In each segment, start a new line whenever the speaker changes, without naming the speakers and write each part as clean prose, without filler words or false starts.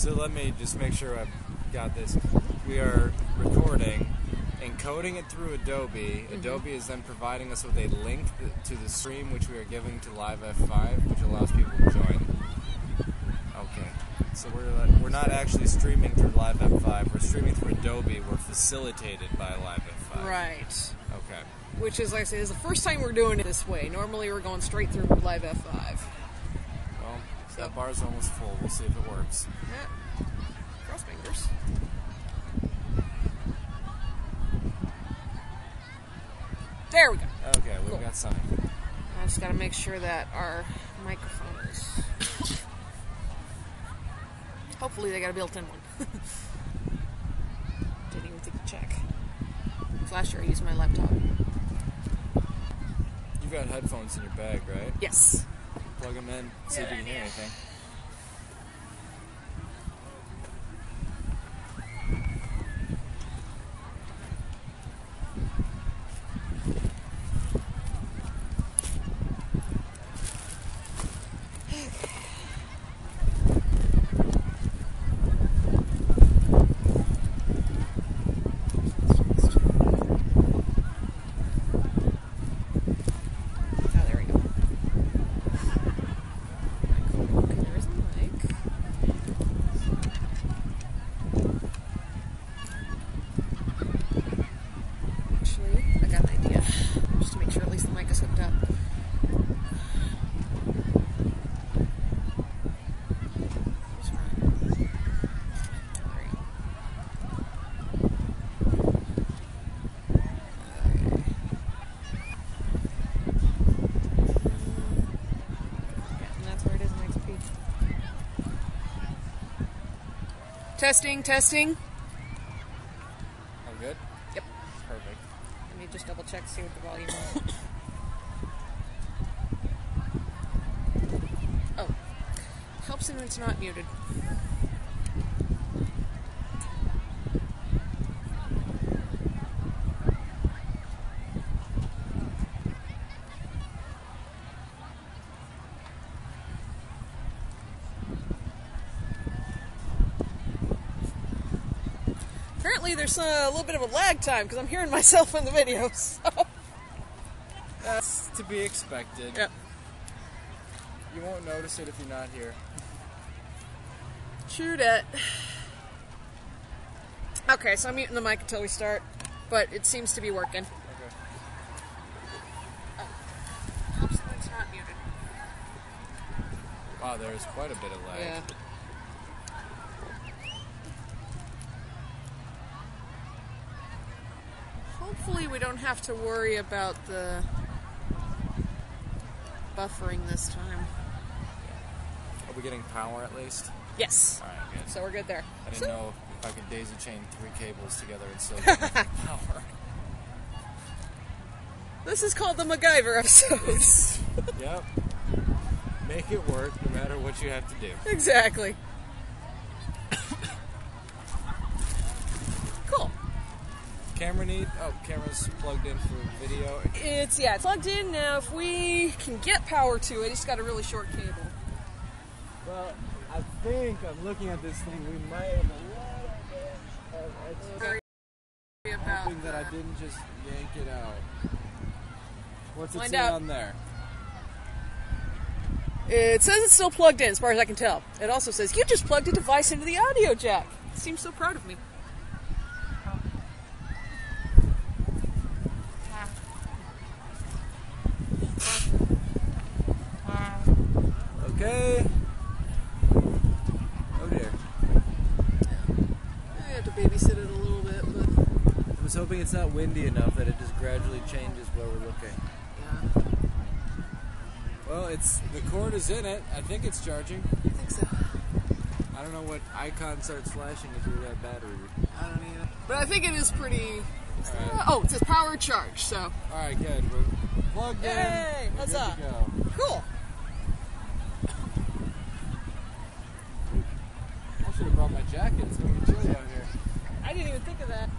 So let me just make sure I've got this. We are recording, encoding it through Adobe. Adobe is then providing us with a link to the stream, which we are giving to Live F5, which allows people to join. Okay. So we're not actually streaming through Live F5. We're streaming through Adobe. We're facilitated by Live F5.
Right.
Okay.
Which is, like I say, is the first time we're doing it this way. Normally we're going straight through Live F5.
Well, that bar's almost full. We'll see if it works.
Yeah. Cross fingers. There we go.
Okay, we've got something.
I just got to make sure that our microphone is... Hopefully they got a built-in one. Didn't even think to check. Last year I used my laptop.
You've got headphones in your bag, right?
Yes.
Plug them in, see if you can hear anything.
Testing, testing.
All good?
Yep.
Perfect.
Let me just double check, see what the volume is. Oh. Helps when it's not muted. Apparently there's a little bit of a lag time because I'm hearing myself in the video, so.
That's to be expected.
Yep.
You won't notice it if you're not here.
True that. Okay, so I'm muting the mic until we start, but it seems to be working.
Okay.
Oh. Helps when it's not muted.
Wow, there's quite a bit of lag.
Yeah. Hopefully we don't have to worry about the buffering this time.
Are we getting power at least?
Yes.
Alright, good.
So we're good there.
I didn't know if I could daisy chain 3 cables together and still get enough power.
This is called the MacGyver episodes.
Yep. Make it work no matter what you have to do.
Exactly. Cool.
Camera's plugged in for video.
It's plugged in now. If we can get power to it, it's got a really short cable.
Well, I think I'm looking at this thing. We might have a little bit of extra. Hoping that I didn't just yank it out. What's it say on there?
It says it's still plugged in, as far as I can tell. It also says you just plugged a device into the audio jack. It seems so proud of me.
Okay. Oh dear.
I have to babysit it a little bit, but
I was hoping it's not windy enough that it just gradually changes where we're looking.
yeah.
Well, the cord is in it. I think it's charging.
I think so.
I don't know what icon starts flashing if you're at battery.
I don't either. But I think it is pretty...
Right.
Oh, it says power charge, so...
Alright, good. We're plugged in.
Hey,
We're
huzzah.
good to go.
Cool.
I should have brought my jacket. It's going to get chilly out here.
I didn't even think of that.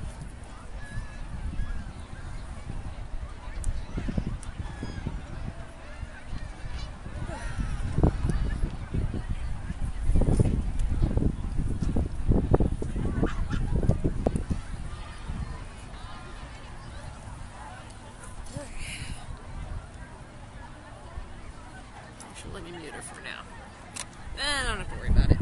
Let me mute her for now. I don't have to worry about it.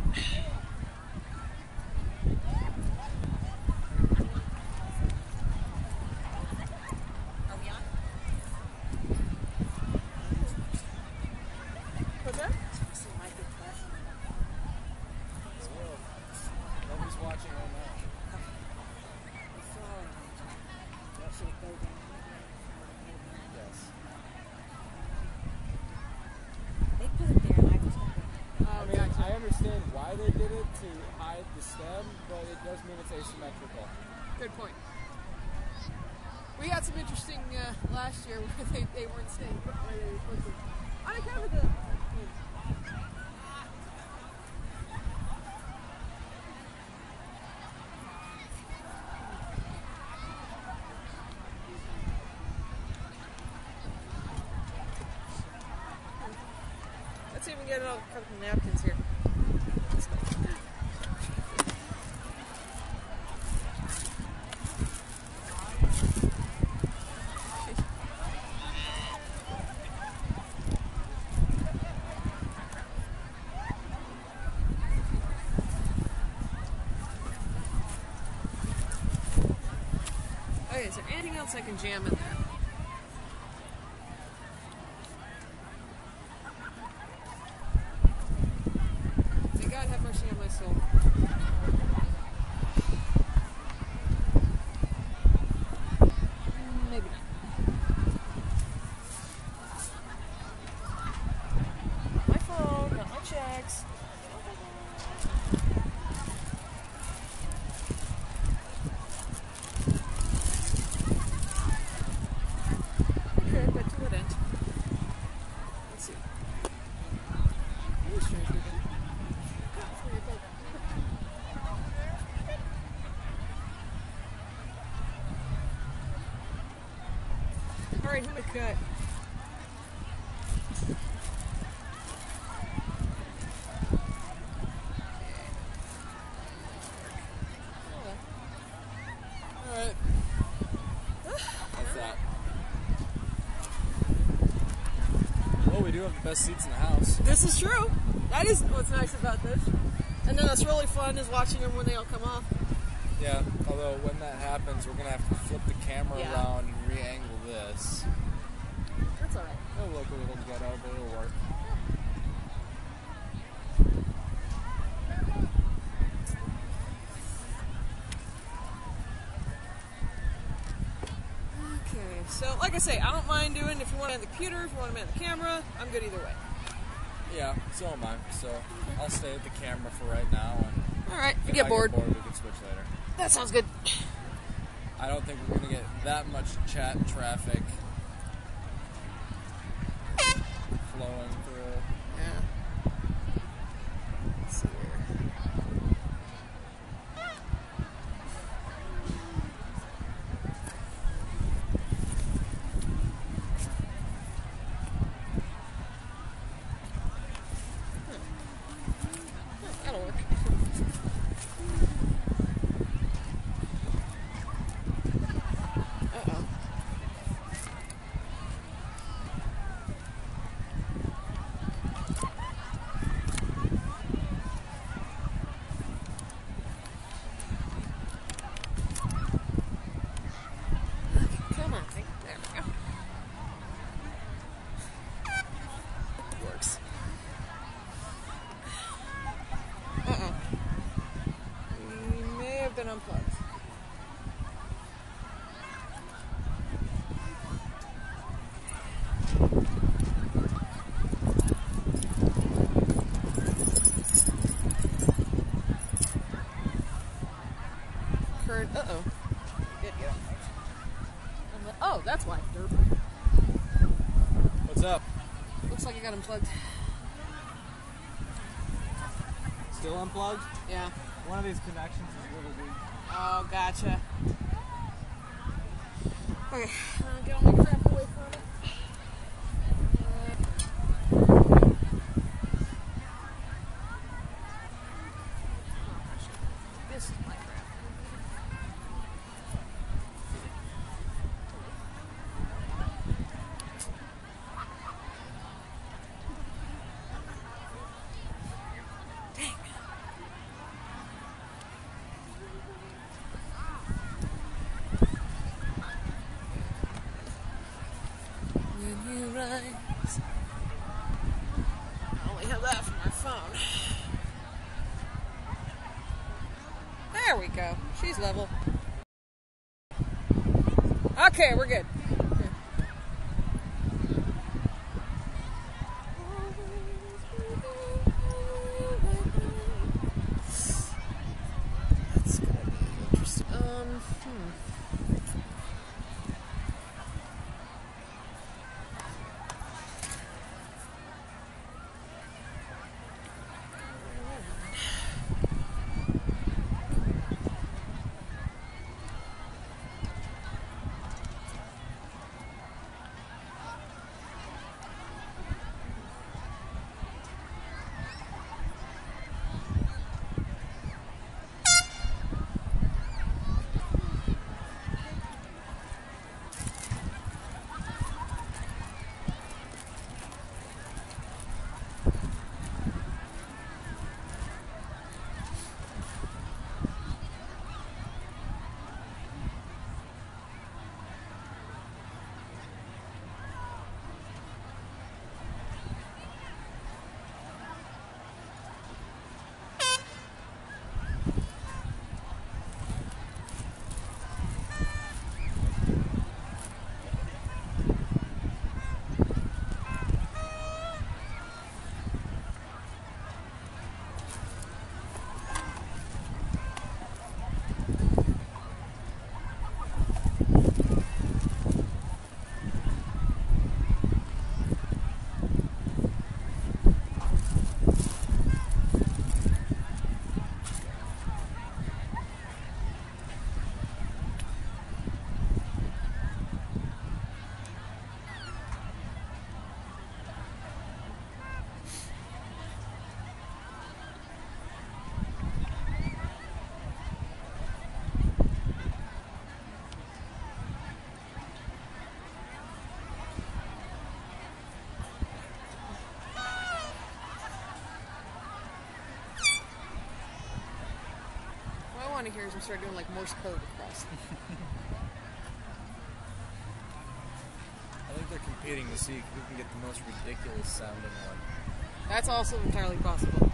What's that?
Nobody's watching right now. Yes.
They put it there and I was
I mean, I understand why they did it to hide the stem, but it does mean it's asymmetrical.
Good point. We had some interesting last year where they weren't staying put where they were supposed to. I covered the. Let's see if we can get a couple of napkins here. Okay, is there anything else I can jam in there? May God have mercy on my soul. Maybe not. My phone, not my checks. Okay, but to what end? Let's see. Alright, who to cut?
Alright. That's that. Well, we do have the best seats in the house.
This is true. That is what's nice about this. And then what's really fun is watching them when they all come off.
Yeah, although when that happens, we're going to have to flip the camera
Yeah.
around and re-angle this.
That's alright.
It'll look a little ghetto, but it'll work.
Okay, so like I say, I don't mind doing if you want to man the computer, if you want to man the camera, I'm good either way.
Yeah, so am I. So I'll stay with the camera for right now. And
Alright, if you
if
get
I
bored.
we can switch later.
That sounds good.
I don't think we're going to get that much chat traffic flowing through.
Yeah. Let's see here. That'll work. Uh-oh. Okay, come on. There we go. Works. Uh-oh. We may have been unplugged. Current. Uh-oh. Get unplugged. Oh, that's why. Derp.
What's up?
Looks like I got unplugged.
Still unplugged?
Yeah.
One of these connections is a little weak.
Oh, gotcha. Okay, get all my crap away from it. This is my crap. you rise. I only have that for my phone. There we go. She's level. Okay, we're good. That's gonna be interesting. Want to hear is we start doing like Morse code across.
I think they're competing to see who can get the most ridiculous sounding one.
That's also entirely possible.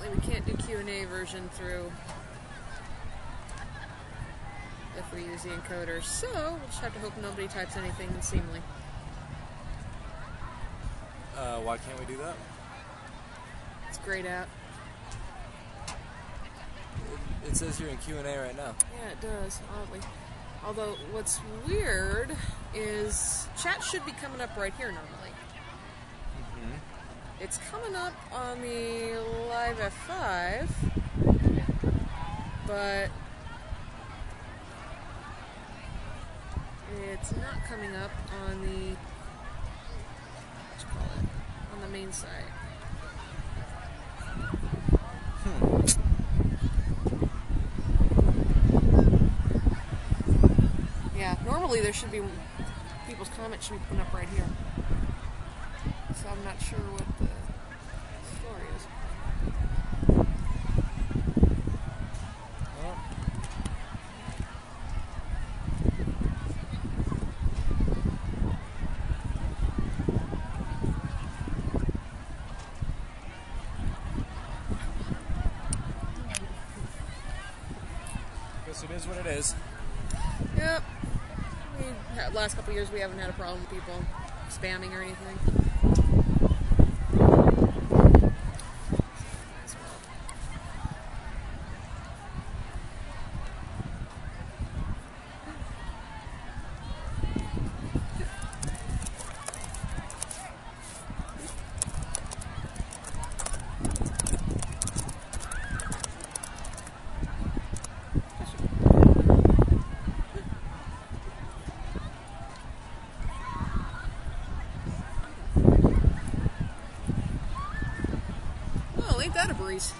Unfortunately, we can't do Q&A version through if we use the encoder, so we'll just have to hope nobody types anything unseemly.
Why can't we do that?
It's grayed out.
It says you're in Q&A right now.
Yeah, it does, oddly. Although, what's weird is chat should be coming up right here normally.
Mm-hmm.
It's coming up on the Live F5, but it's not coming up on the, what you call it, on the main site. Yeah, normally there should be, people's comments should be coming up right here. So I'm not sure what the story is.
Guess it is what it is.
Yep. Last couple of years we haven't had a problem with people spamming or anything. Well, ain't that a breeze?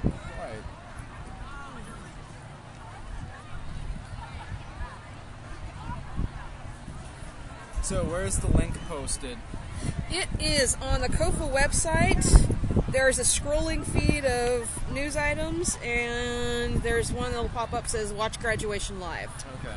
Right. So where's the link posted?
It is on the Kofa website. There's a scrolling feed of news items, and there's one that'll pop up that says "Watch Graduation Live."
Okay.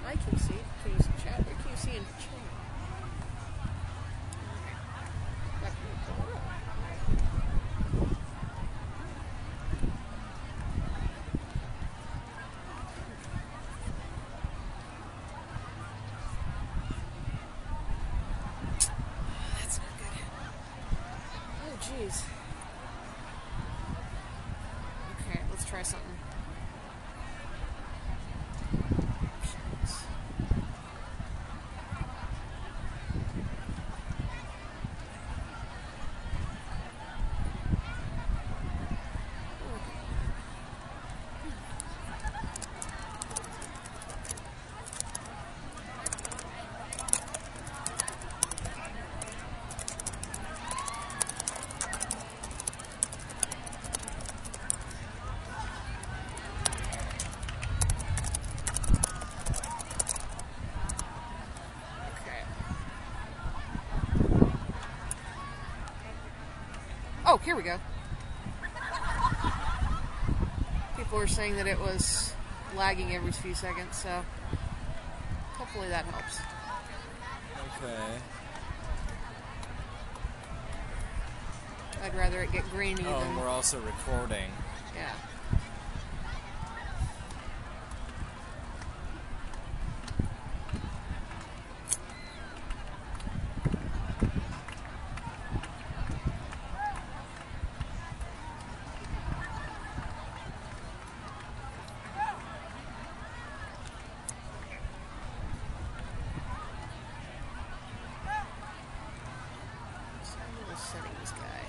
I can see. Can you see chat? Or can you see in chat? Back to That's not good. Oh, jeez. Okay, let's try something. Oh, here we go. People were saying that it was lagging every few seconds, so hopefully that helps.
Okay.
I'd rather it get grainy
Oh,
than...
and we're also recording.
Yeah. Settings guy.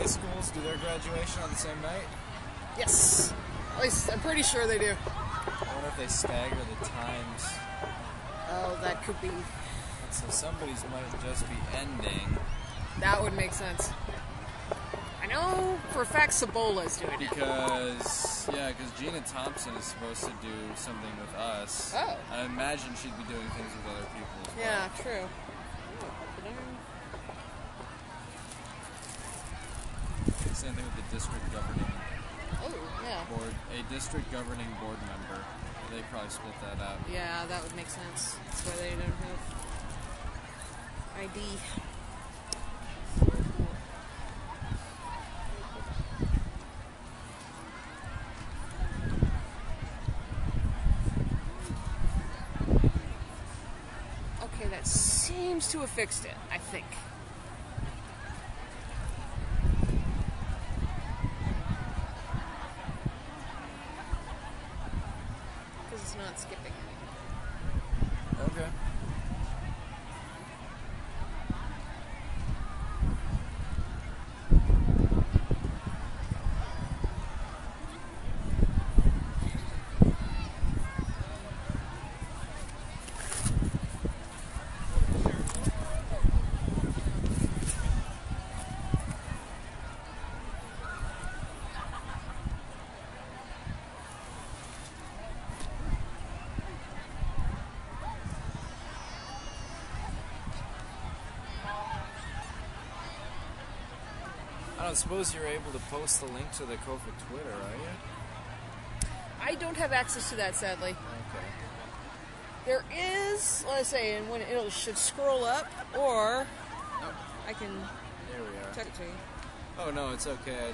high schools do their graduation on the same night?
Yes. At least I'm pretty sure they do.
I wonder if they stagger the times.
Oh, that could be.
So somebody's might just be ending.
That would make sense. I know for a fact Cebola's doing it.
Because Gina Thompson is supposed to do something with us.
Oh.
I imagine she'd be doing things with other people as well.
Yeah, true.
Same thing with the district governing
Oh, yeah.
board. A district governing board member. They probably split that out.
Yeah, that would make sense. That's why they don't have ID. Okay, that seems to have fixed it, I think. Because it's not skipping anything.
Okay. I don't suppose you're able to post the link to the Kofa Twitter, are you?
I don't have access to that, sadly.
Okay.
There is, let's say, and when it should scroll up, or I can
There we are.
text it to you.
Oh no, it's okay.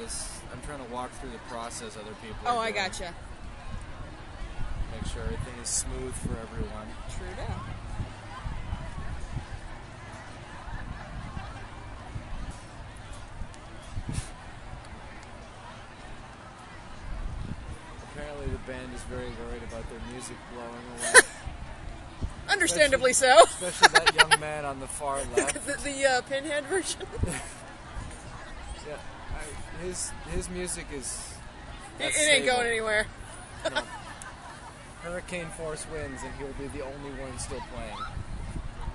I'm trying to walk through the process other people
Oh,
are
I
doing.
gotcha.
Make sure everything is smooth for everyone.
True that.
Apparently the band is very worried about their music blowing away.
Understandably so.
Especially that young man on the far left.
the pinhead version.
Yeah, his music is...
It
that's
ain't
stable.
going anywhere.
No. Hurricane force winds, and he'll be the only one still playing.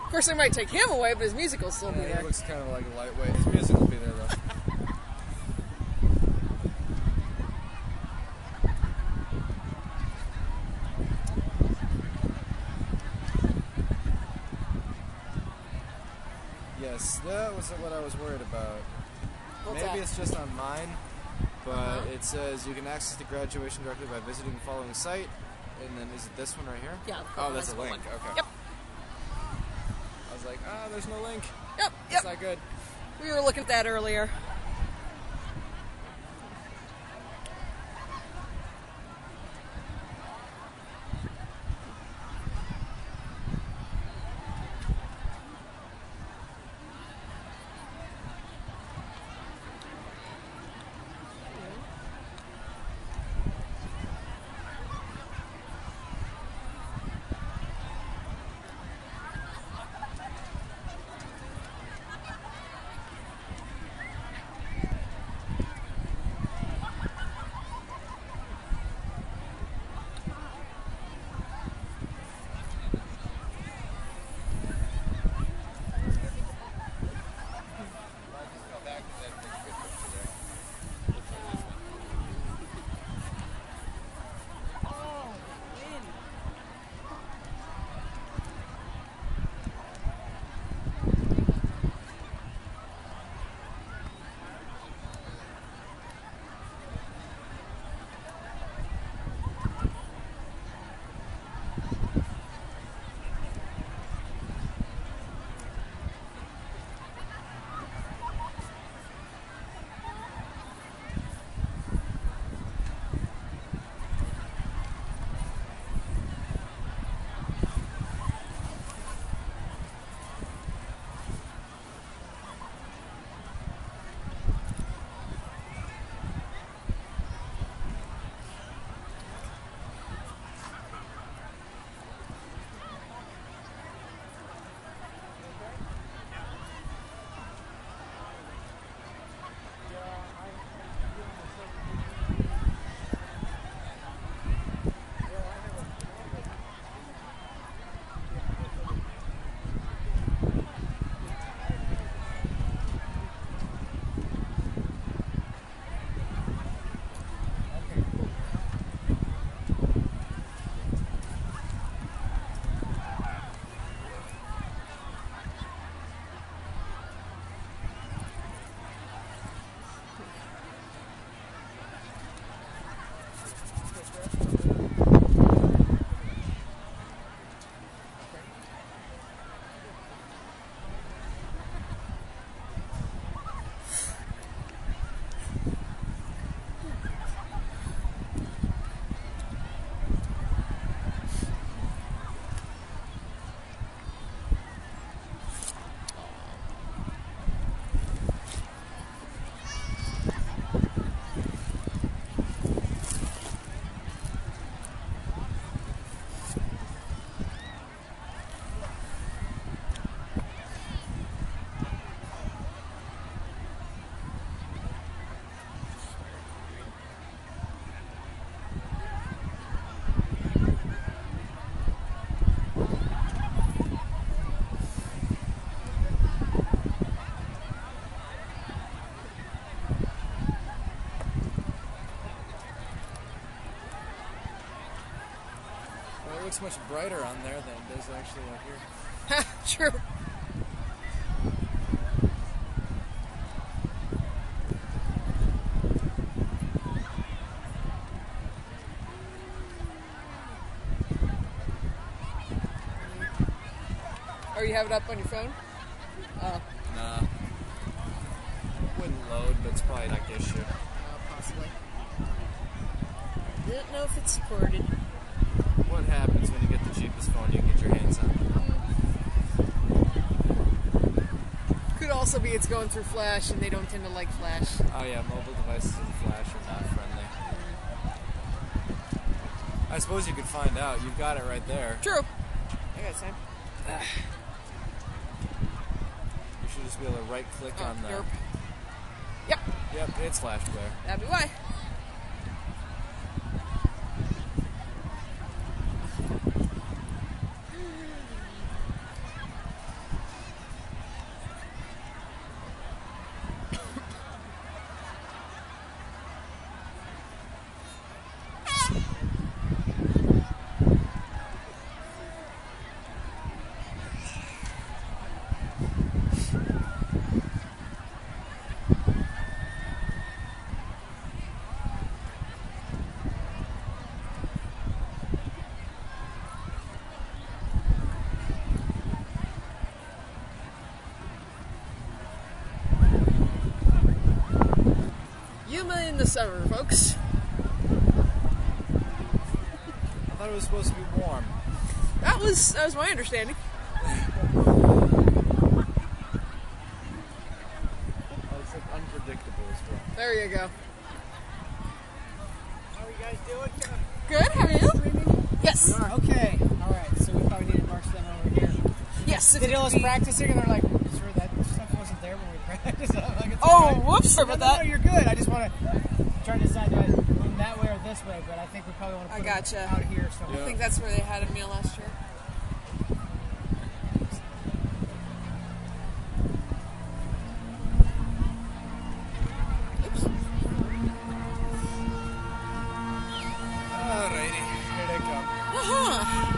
Of course, they might take him away, but his music will still be
Yeah,
there.
he looks kind of like a lightweight. His music will be there though. Yes, that was what I was worried about.
What's
Maybe
that?
it's just on mine, but
Uh-huh.
it says you can access the graduation directly by visiting the following site. And then is it this one right here?
Yeah.
Oh, that's a
the
link.
one.
Okay.
Yep.
I was like, there's no link.
Yep.
It's
Yep.
not good.
We were looking at that earlier.
much brighter on there than it is actually out here.
True. Or you have it up on your phone? Oh.
Nah. Wouldn't load, but it's probably not issue.
Possibly. Didn't know if it's supported.
What happens when you get the cheapest phone you can get your hands on?
Could also be it's going through Flash and they don't tend to like Flash.
Oh yeah, mobile devices and Flash are not friendly. I suppose you could find out. You've got it right there.
True. I got time.
You should just be able to right click on the...
Derp. Yep.
Yep, it's flashed there.
That'd be why. Yuma in the summer, folks.
I thought it was supposed to be warm.
That was my understanding.
Oh, it's like unpredictable as well.
There you go.
How are you guys doing?
Good, how are you? Yes.
We are, okay. Alright, so we probably need to march them over here.
Yes.
They did all this practicing and they're like, sure, that stuff wasn't there when we practiced. I'm like, it's
Oh,
all right.
whoops, sorry about
No,
that.
you're good. I just want to try to decide do I lean that way or this way, but I think we probably want to
I
put
gotcha.
them out here. So
I think that's where they had a meal last year. Oops.
Alrighty, here they come.
Uh-huh.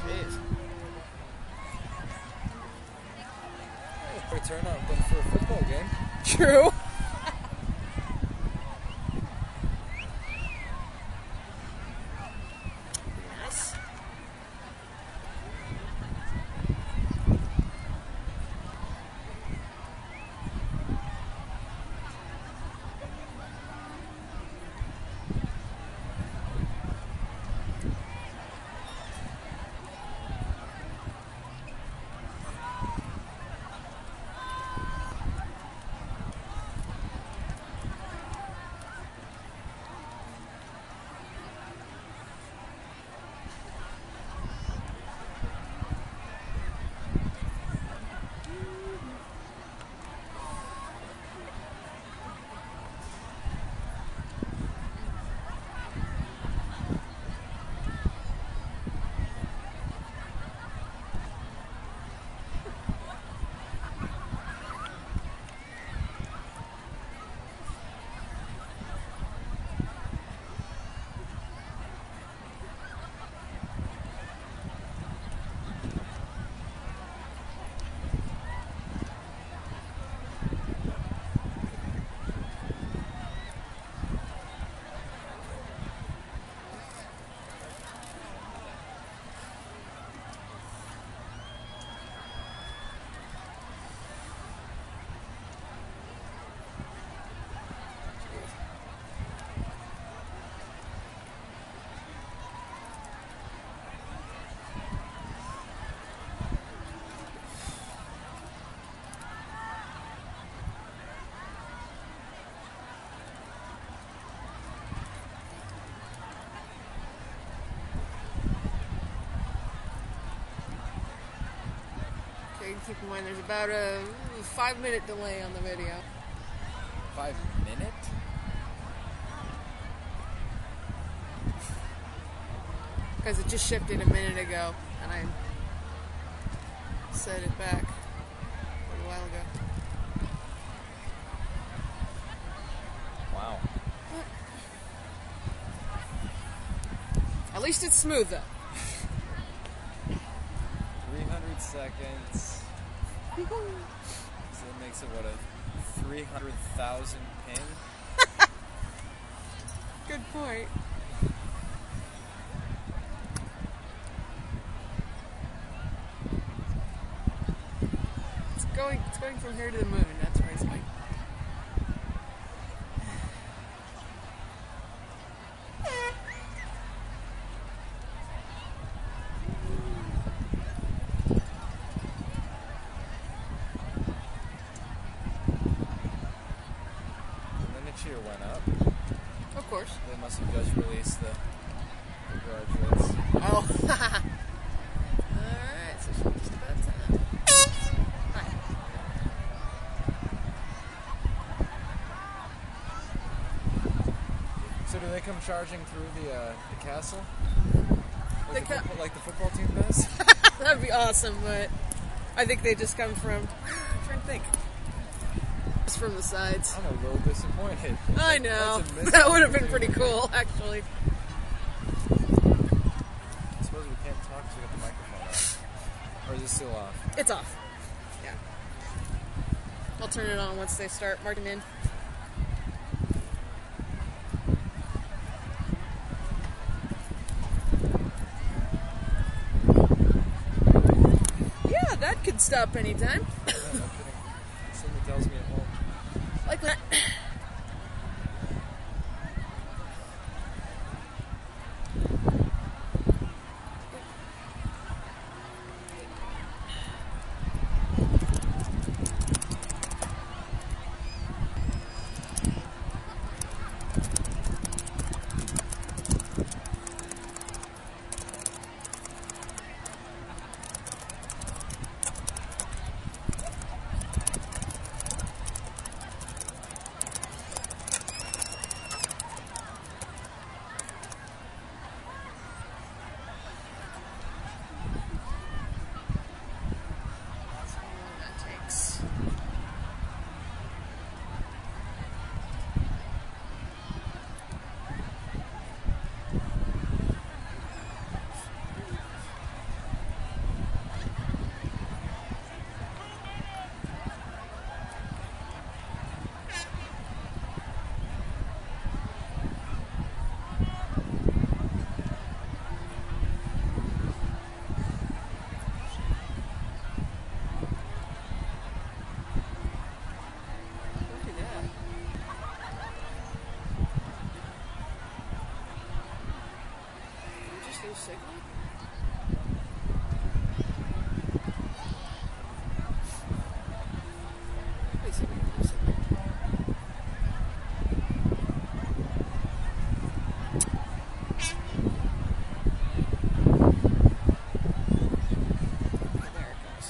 Jeez. Pretty turnout then for a football game.
True. Nice. Okay, keep in mind there's about a 5-minute delay on the video.
5 minutes?
Because it just shifted a minute ago, and I set it back a little while ago.
Wow.
At least it's smooth, though.
300 seconds. So that makes it, what, a 300,000 ping?
Good point. It's going from here to the moon. That's where it's going.
And then the cheer went up.
Of course.
They must have just released the graduates.
Oh. Alright, so she's just about time. Hi.
So do they come charging through the castle?
They
Like the football team does?
That'd be awesome, but I think they just come from. I'm trying to think. Just from the sides.
I'm a little disappointed.
I know.
That's a missed
That would have been pretty
opportunity.
cool, actually.
I suppose we can't talk because we got the microphone on. Or is it still off?
It's off. Yeah. I'll turn it on once they start marching in. Yeah, that could stop anytime.
Yeah, no kidding. Somebody tells me at home.
Like that. That takes. Look at that. Did we just lose signal? Wait, so we lose signal. There it goes.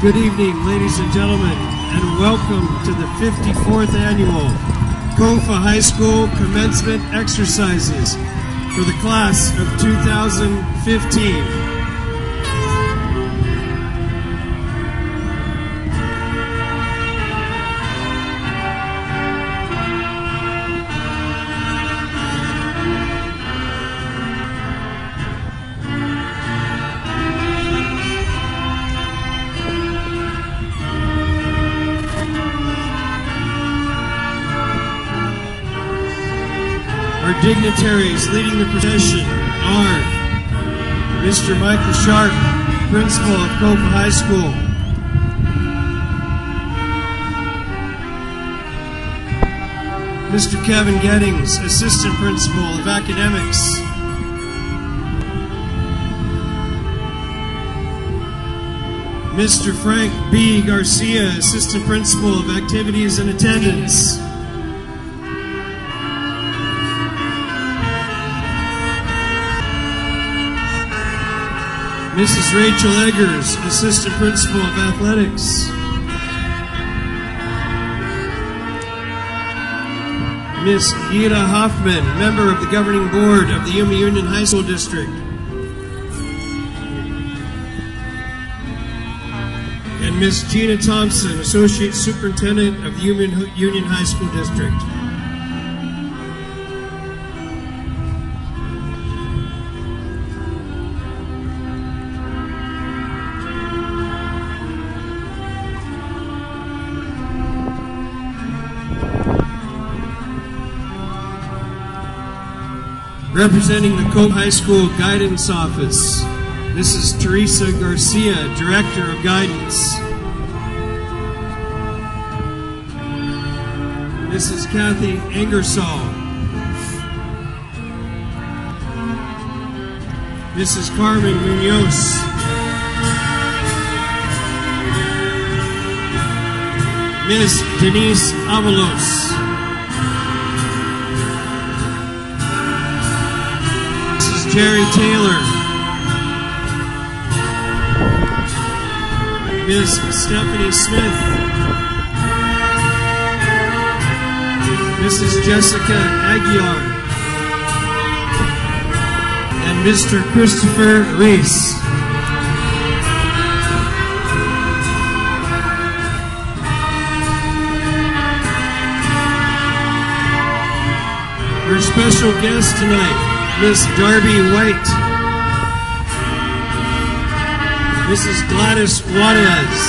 Good evening, ladies and gentlemen, and welcome to the 54th annual Kofa High School Commencement Exercises for the class of 2015. Our dignitaries leading the procession are Mr. Michael Sharp, Principal of Kofa High School, Mr. Kevin Gettings, Assistant Principal of Academics, Mr. Frank B. Garcia, Assistant Principal of Activities and Attendance, Mrs. Rachel Eggers, Assistant Principal of Athletics, Miss Gira Hoffman, Member of the Governing Board of the Yuma Union High School District, and Miss Gina Thompson, Associate Superintendent of the Yuma Union High School District. Representing the Kofa High School Guidance Office, Mrs. Teresa Garcia, Director of Guidance, Mrs. Kathy Angersall, Mrs. Carmen Munoz, Miss Denise Avalos, Jerry Taylor, Miss Stephanie Smith, Mrs. Jessica Aguiar, and Mr. Christopher Reese. Our special guest tonight, Miss Darby White, Mrs. Gladys Juarez,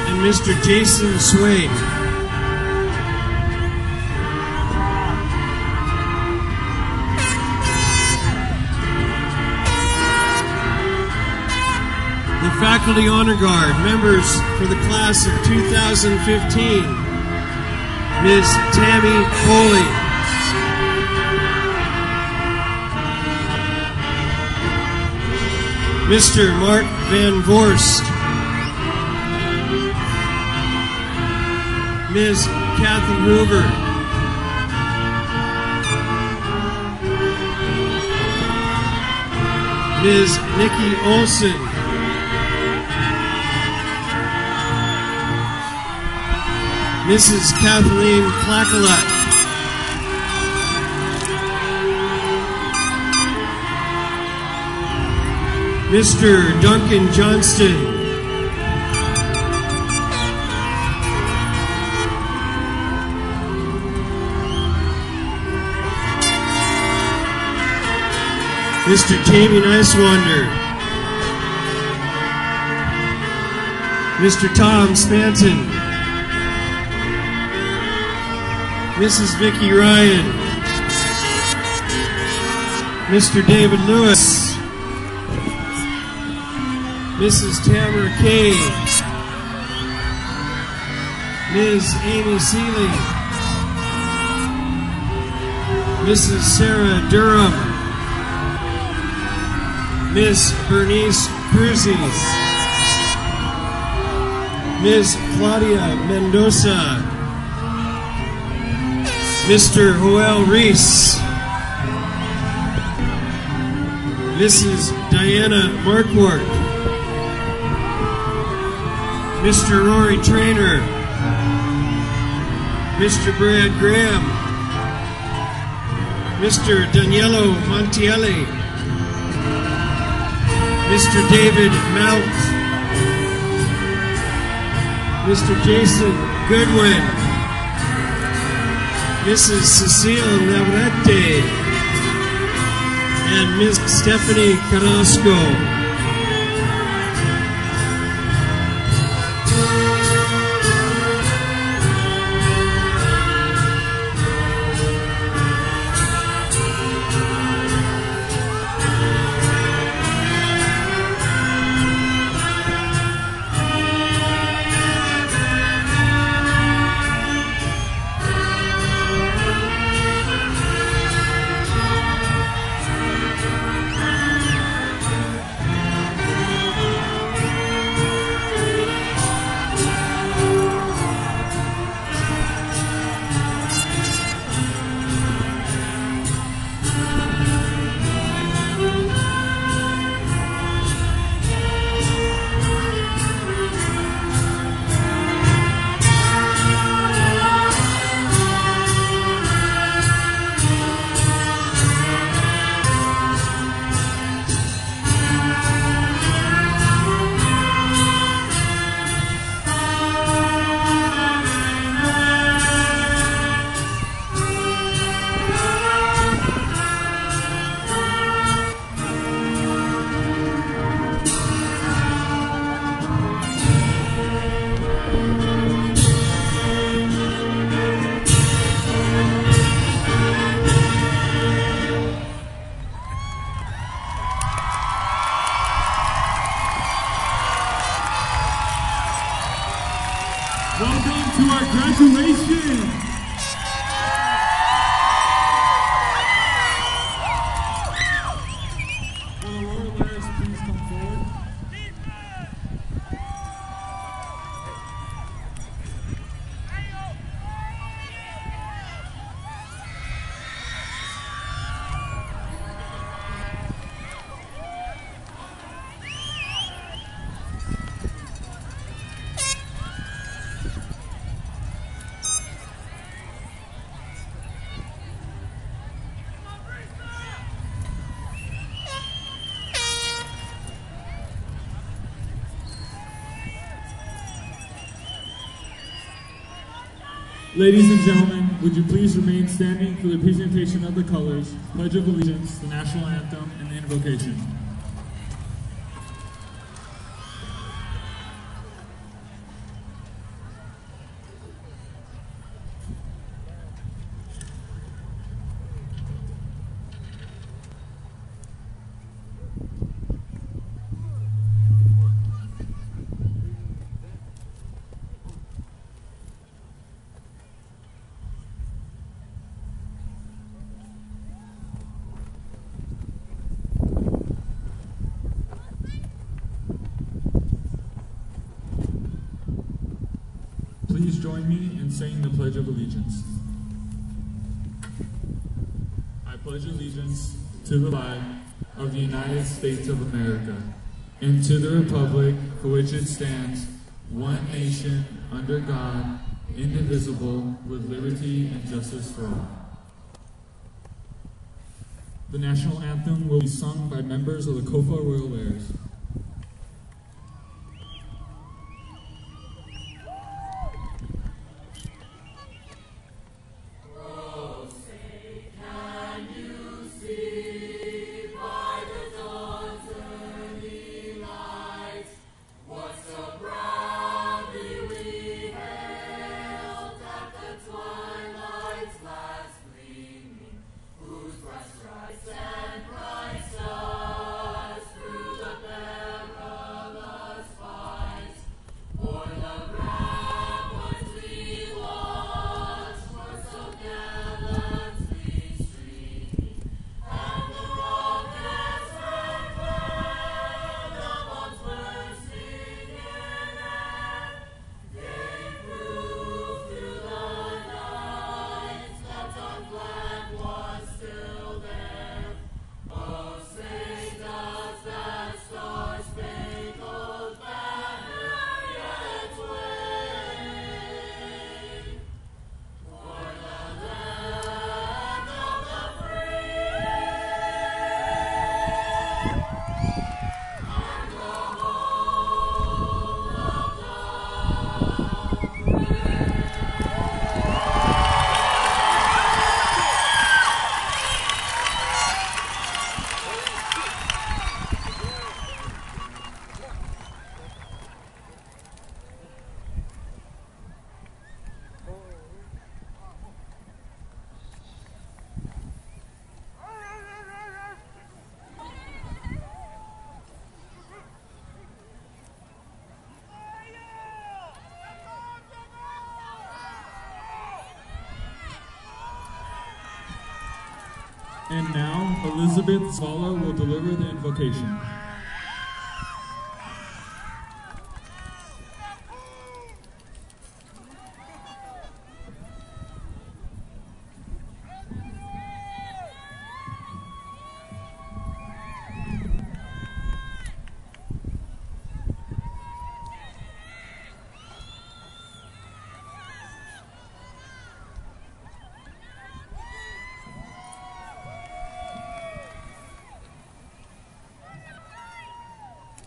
and Mr. Jason Swade. The Faculty Honor Guard members for the class of 2015, Ms. Tammy Foley, Mr. Mark Van Vorst, Ms. Kathy Hoover, Ms. Nikki Olson, Mrs. Kathleen Clackalat, Mr. Duncan Johnston, Mr. Jamie Nicewander, Mr. Tom Spanton, Mrs. Vicki Ryan, Mr. David Lewis, Mrs. Tamara Kay, Ms. Amy Seeley, Mrs. Sarah Durham, Miss Bernice Cruzy, Ms. Claudia Mendoza, Mr. Joel Reese, Mrs. Diana Marquardt, Mr. Rory Traynor, Mr. Brad Graham, Mr. Danielo Montielli, Mr. David Mount, Mr. Jason Goodwin, Mrs. Cecile Navarrete, and Miss Stephanie Carrasco.
Welcome to our graduation. Will the Royal Bears please come forward? Ladies and gentlemen, would you please remain standing for the presentation of the colors, Pledge of Allegiance, the National Anthem, and the Invocation. Please join me in saying the Pledge of Allegiance. I pledge allegiance to the flag of the United States of America and to the republic for which it stands, one nation, under God, indivisible, with liberty and justice for all. The national anthem will be sung by members of the Kofa Royal Bears.
Whose breast rise and Christ us through the
And now, Elizabeth Zvala will deliver the invocation.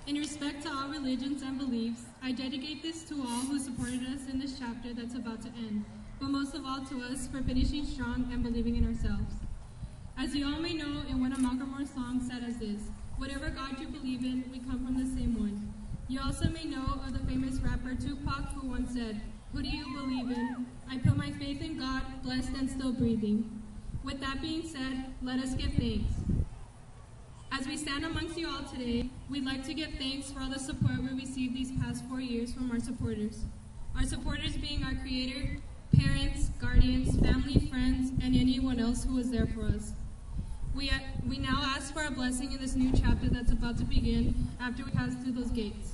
In respect to all religions and beliefs, I dedicate this to all who supported us in this chapter that's about to end, but most of all to us for finishing strong and believing in ourselves. As you all may know, in one of Malcolm Moore's songs said as this, "Whatever God you believe in, we come from the same one." You also may know of the famous rapper Tupac, who once said, "Who do you believe in? I put my faith in God, blessed and still breathing." With that being said, let us give thanks. As we stand amongst you all today, we'd like to give thanks for all the support we received these past 4 years from our supporters. Our supporters being our creator, parents, guardians, family, friends, and anyone else who was there for us. We now ask for a blessing in this new chapter that's about to begin after we pass through those gates.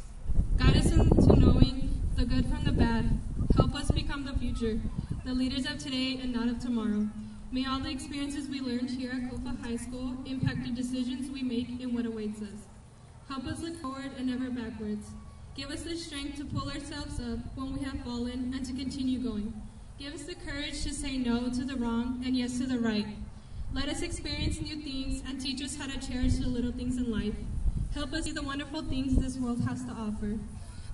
Guide us into knowing the good from the bad. Help us become the future, the leaders of today and not of tomorrow. May all the experiences we learned here at Kofa High School impact the decisions we make and what awaits us. Help us look forward and never backwards. Give us the strength to pull ourselves up when we have fallen and to continue going. Give us the courage to say no to the wrong and yes to the right. Let us experience new things and teach us how to cherish the little things in life. Help us see the wonderful things this world has to offer.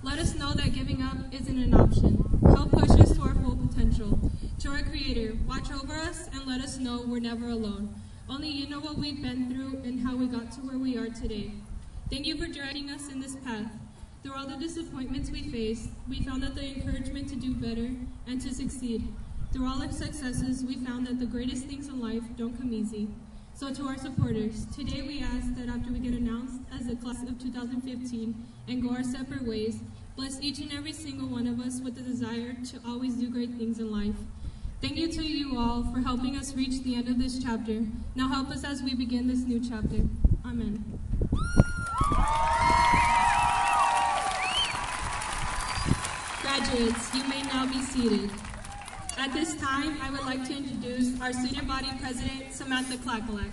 Let us know that giving up isn't an option. Help push us to our full potential. To our Creator, watch over us and let us know we're never alone. Only you know what we've been through and how we got to where we are today. Thank you for directing us in this path. Through all the disappointments we faced, we found that the encouragement to do better and to succeed. Through all our successes, we found that the greatest things in life don't come easy. So to our supporters, today we ask that after we get announced as the class of 2015 and go our separate ways, bless each and every single one of us with the desire to always do great things in life. Thank you to you all for helping us reach the end of this chapter. Now help us as we begin this new chapter. Amen. Graduates, you may now be seated. At this time, I would like to introduce our student body president, Samantha Klakalak.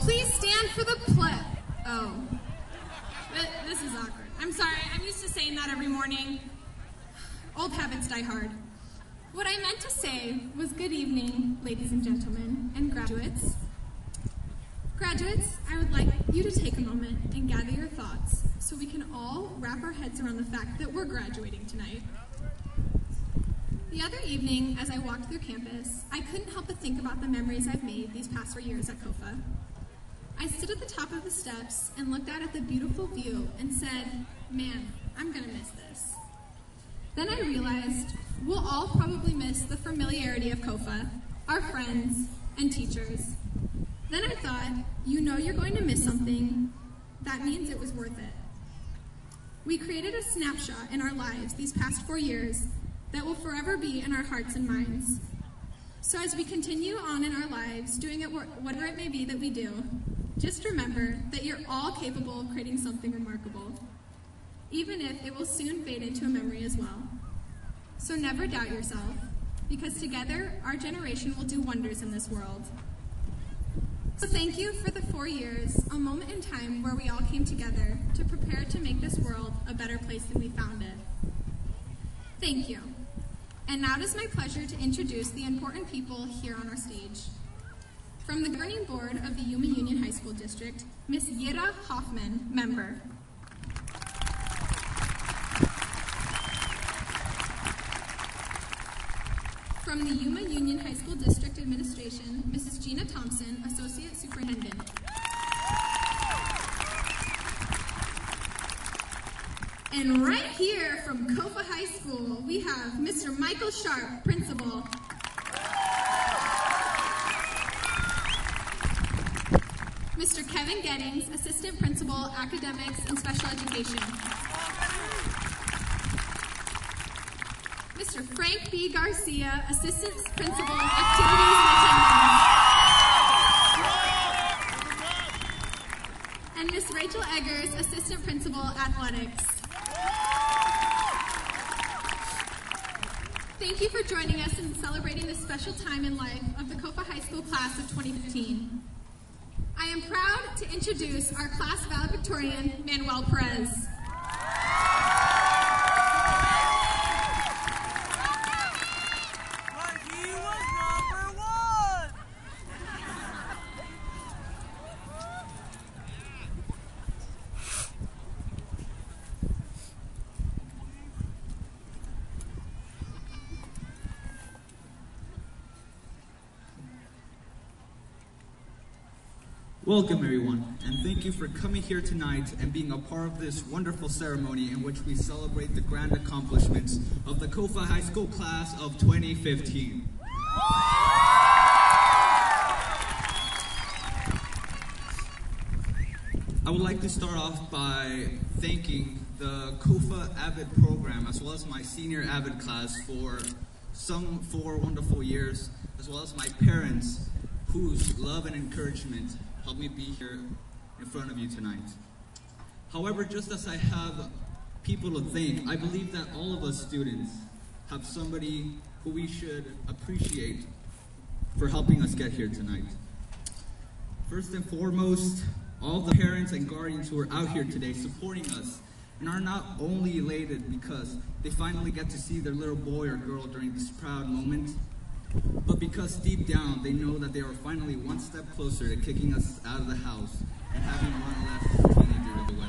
Please stand for the pledge. Oh, this is awkward. I'm sorry, I'm used to saying that every morning. Old habits die hard. What I meant to say was good evening, ladies and gentlemen, and graduates. Graduates, I would like you to take a moment and gather your thoughts so we can all wrap our heads around the fact that we're graduating tonight. The other evening, as I walked through campus, I couldn't help but think about the memories I've made these past 4 years at Kofa. I stood at the top of the steps and looked out at the beautiful view and said, man, I'm gonna miss this. Then I realized we'll all probably miss the familiarity of Kofa, our friends, and teachers. Then I thought, you know you're going to miss something, that means it was worth it. We created a snapshot in our lives these past 4 years that will forever be in our hearts and minds. So as we continue on in our lives, doing it whatever it may be that we do, just remember that you're all capable of creating something remarkable, even if it will soon fade into a memory as well. So never doubt yourself, because together our generation will do wonders in this world. So thank you for the 4 years, a moment in time where we all came together to prepare to make this world a better place than we found it. Thank you. And now it is my pleasure to introduce the important people here on our stage. From the governing board of the Yuma Union High School District, Ms. Yira Hoffman, member. From the Yuma Union High School District Administration, Mrs. Gina Thompson, Associate Superintendent. And right here from Kofa High School, we have Mr. Michael Sharp, Principal. Mr. Kevin Gettings, Assistant Principal, Academics and Special Education. Mr. Frank B. Garcia, Assistant Principal, Activities and Attendance. And Ms. Rachel Eggers, Assistant Principal, Athletics. Thank you for joining us in celebrating this special time in life of the Kofa High School class of 2015. I am proud to introduce our class valedictorian, Manuel Perez.
Welcome everyone, and thank you for coming here tonight and being a part of this wonderful ceremony in which we celebrate the grand accomplishments of the Kofa High School class of 2015. I would like to start off by thanking the Kofa Avid program as well as my senior Avid class for some 4 wonderful years, as well as my parents whose love and encouragement help me be here in front of you tonight. However, just as I have people to thank, I believe that all of us students have somebody who we should appreciate for helping us get here tonight. First and foremost, all the parents and guardians who are out here today supporting us and are not only elated because they finally get to see their little boy or girl during this proud moment, but because deep down they know that they are finally one step closer to kicking us out of the house and having one less teenager to the way.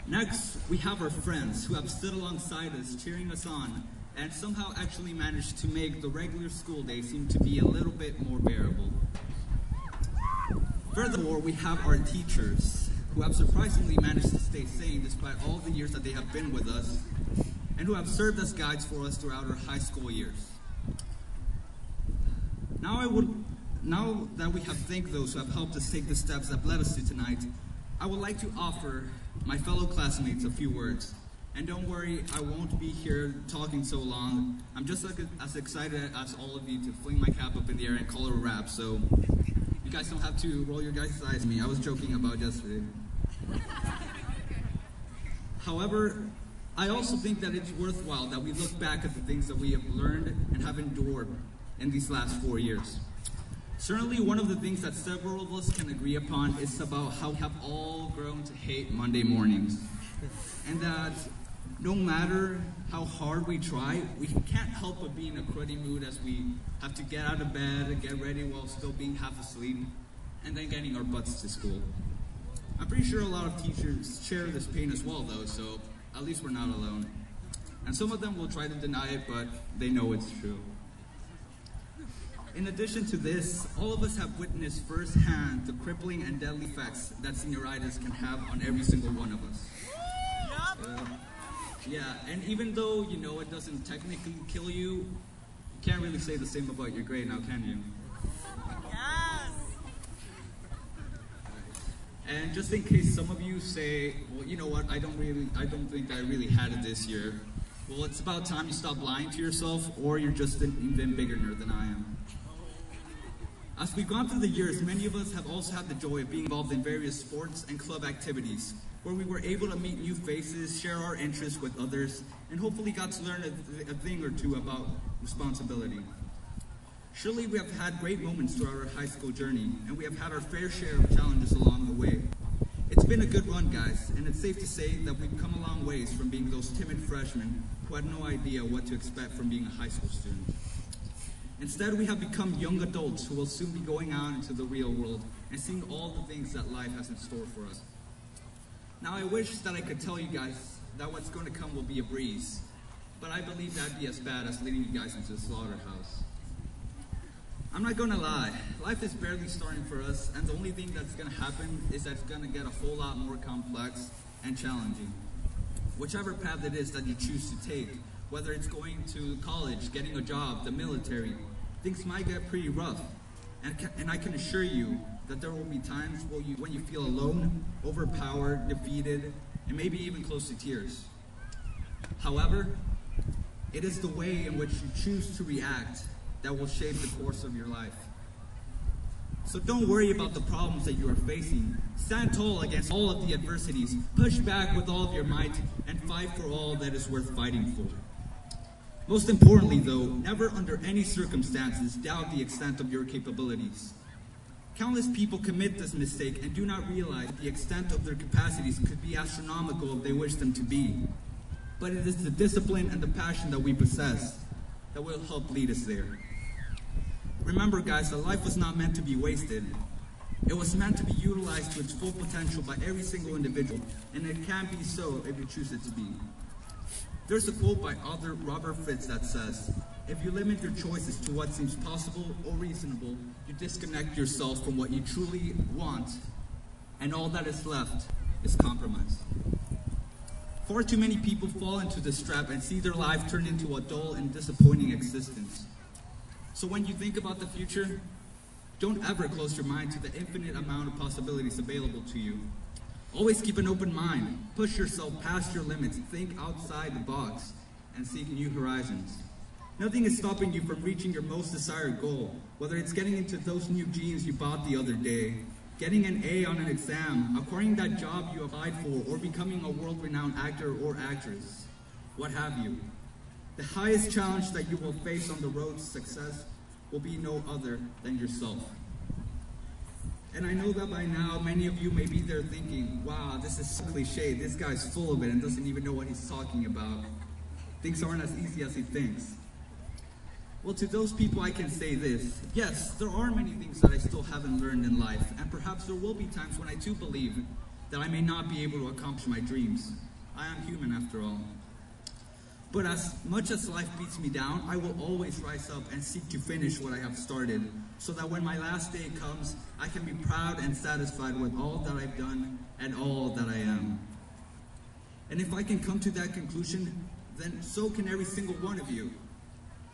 Next, we have our friends who have stood alongside us, cheering us on, and somehow actually managed to make the regular school day seem to be a little bit more bearable. Furthermore, we have our teachers who have surprisingly managed to stay sane despite all the years that they have been with us, and who have served as guides for us throughout our high school years. Now that we have thanked those who have helped us take the steps that led us to tonight, I would like to offer my fellow classmates a few words. And don't worry, I won't be here talking so long. I'm just as excited as all of you to fling my cap up in the air and call it a wrap, so you guys don't have to roll your guys' eyes at me. I was joking about yesterday. However, I also think that it's worthwhile that we look back at the things that we have learned and have endured in these last 4 years. Certainly one of the things that several of us can agree upon is about how we have all grown to hate Monday mornings. And that no matter how hard we try, we can't help but be in a cruddy mood as we have to get out of bed and get ready while still being half asleep and then getting our butts to school. I'm pretty sure a lot of teachers share this pain as well though, so at least we're not alone. And some of them will try to deny it, but they know it's true. In addition to this, all of us have witnessed firsthand the crippling and deadly effects that senioritis can have on every single one of us. Yeah, and even though you know it doesn't technically kill you, you can't really say the same about your grade now, can you? Yes! And just in case some of you say, well, you know what, I don't think I really had it this year. Well, it's about time you stop lying to yourself, or you're just an even bigger nerd than I am. As we've gone through the years, many of us have also had the joy of being involved in various sports and club activities, where we were able to meet new faces, share our interests with others, and hopefully got to learn a thing or two about responsibility. Surely we have had great moments throughout our high school journey, and we have had our fair share of challenges along the way. It's been a good run, guys, and it's safe to say that we've come a long ways from being those timid freshmen who had no idea what to expect from being a high school student. Instead, we have become young adults who will soon be going out into the real world and seeing all the things that life has in store for us. Now, I wish that I could tell you guys that what's going to come will be a breeze, but I believe that'd be as bad as leading you guys into the slaughterhouse. I'm not gonna lie, life is barely starting for us, and the only thing that's gonna happen is that it's gonna get a whole lot more complex and challenging. Whichever path it is that you choose to take, whether it's going to college, getting a job, the military, things might get pretty rough. And I can assure you that there will be times when you feel alone, overpowered, defeated, and maybe even close to tears. However, it is the way in which you choose to react that will shape the course of your life. So don't worry about the problems that you are facing. Stand tall against all of the adversities, push back with all of your might, and fight for all that is worth fighting for. Most importantly, though, never under any circumstances doubt the extent of your capabilities. Countless people commit this mistake and do not realize the extent of their capacities could be astronomical if they wish them to be. But it is the discipline and the passion that we possess that will help lead us there. Remember, guys, that life was not meant to be wasted. It was meant to be utilized to its full potential by every single individual, and it can be so if you choose it to be. There's a quote by author Robert Fritz that says, "If you limit your choices to what seems possible or reasonable, you disconnect yourself from what you truly want, and all that is left is compromise." Far too many people fall into this trap and see their life turn into a dull and disappointing existence. So when you think about the future, don't ever close your mind to the infinite amount of possibilities available to you. Always keep an open mind, push yourself past your limits, think outside the box, and seek new horizons. Nothing is stopping you from reaching your most desired goal, whether it's getting into those new jeans you bought the other day, getting an A on an exam, acquiring that job you applied for, or becoming a world-renowned actor or actress, what have you. The highest challenge that you will face on the road to success will be no other than yourself. And I know that by now, many of you may be there thinking, wow, this is so cliche, this guy's full of it and doesn't even know what he's talking about. Things aren't as easy as he thinks. Well, to those people I can say this, yes, there are many things that I still haven't learned in life, and perhaps there will be times when I too believe that I may not be able to accomplish my dreams. I am human after all. But as much as life beats me down, I will always rise up and seek to finish what I have started, so that when my last day comes, I can be proud and satisfied with all that I've done and all that I am. And if I can come to that conclusion, then so can every single one of you.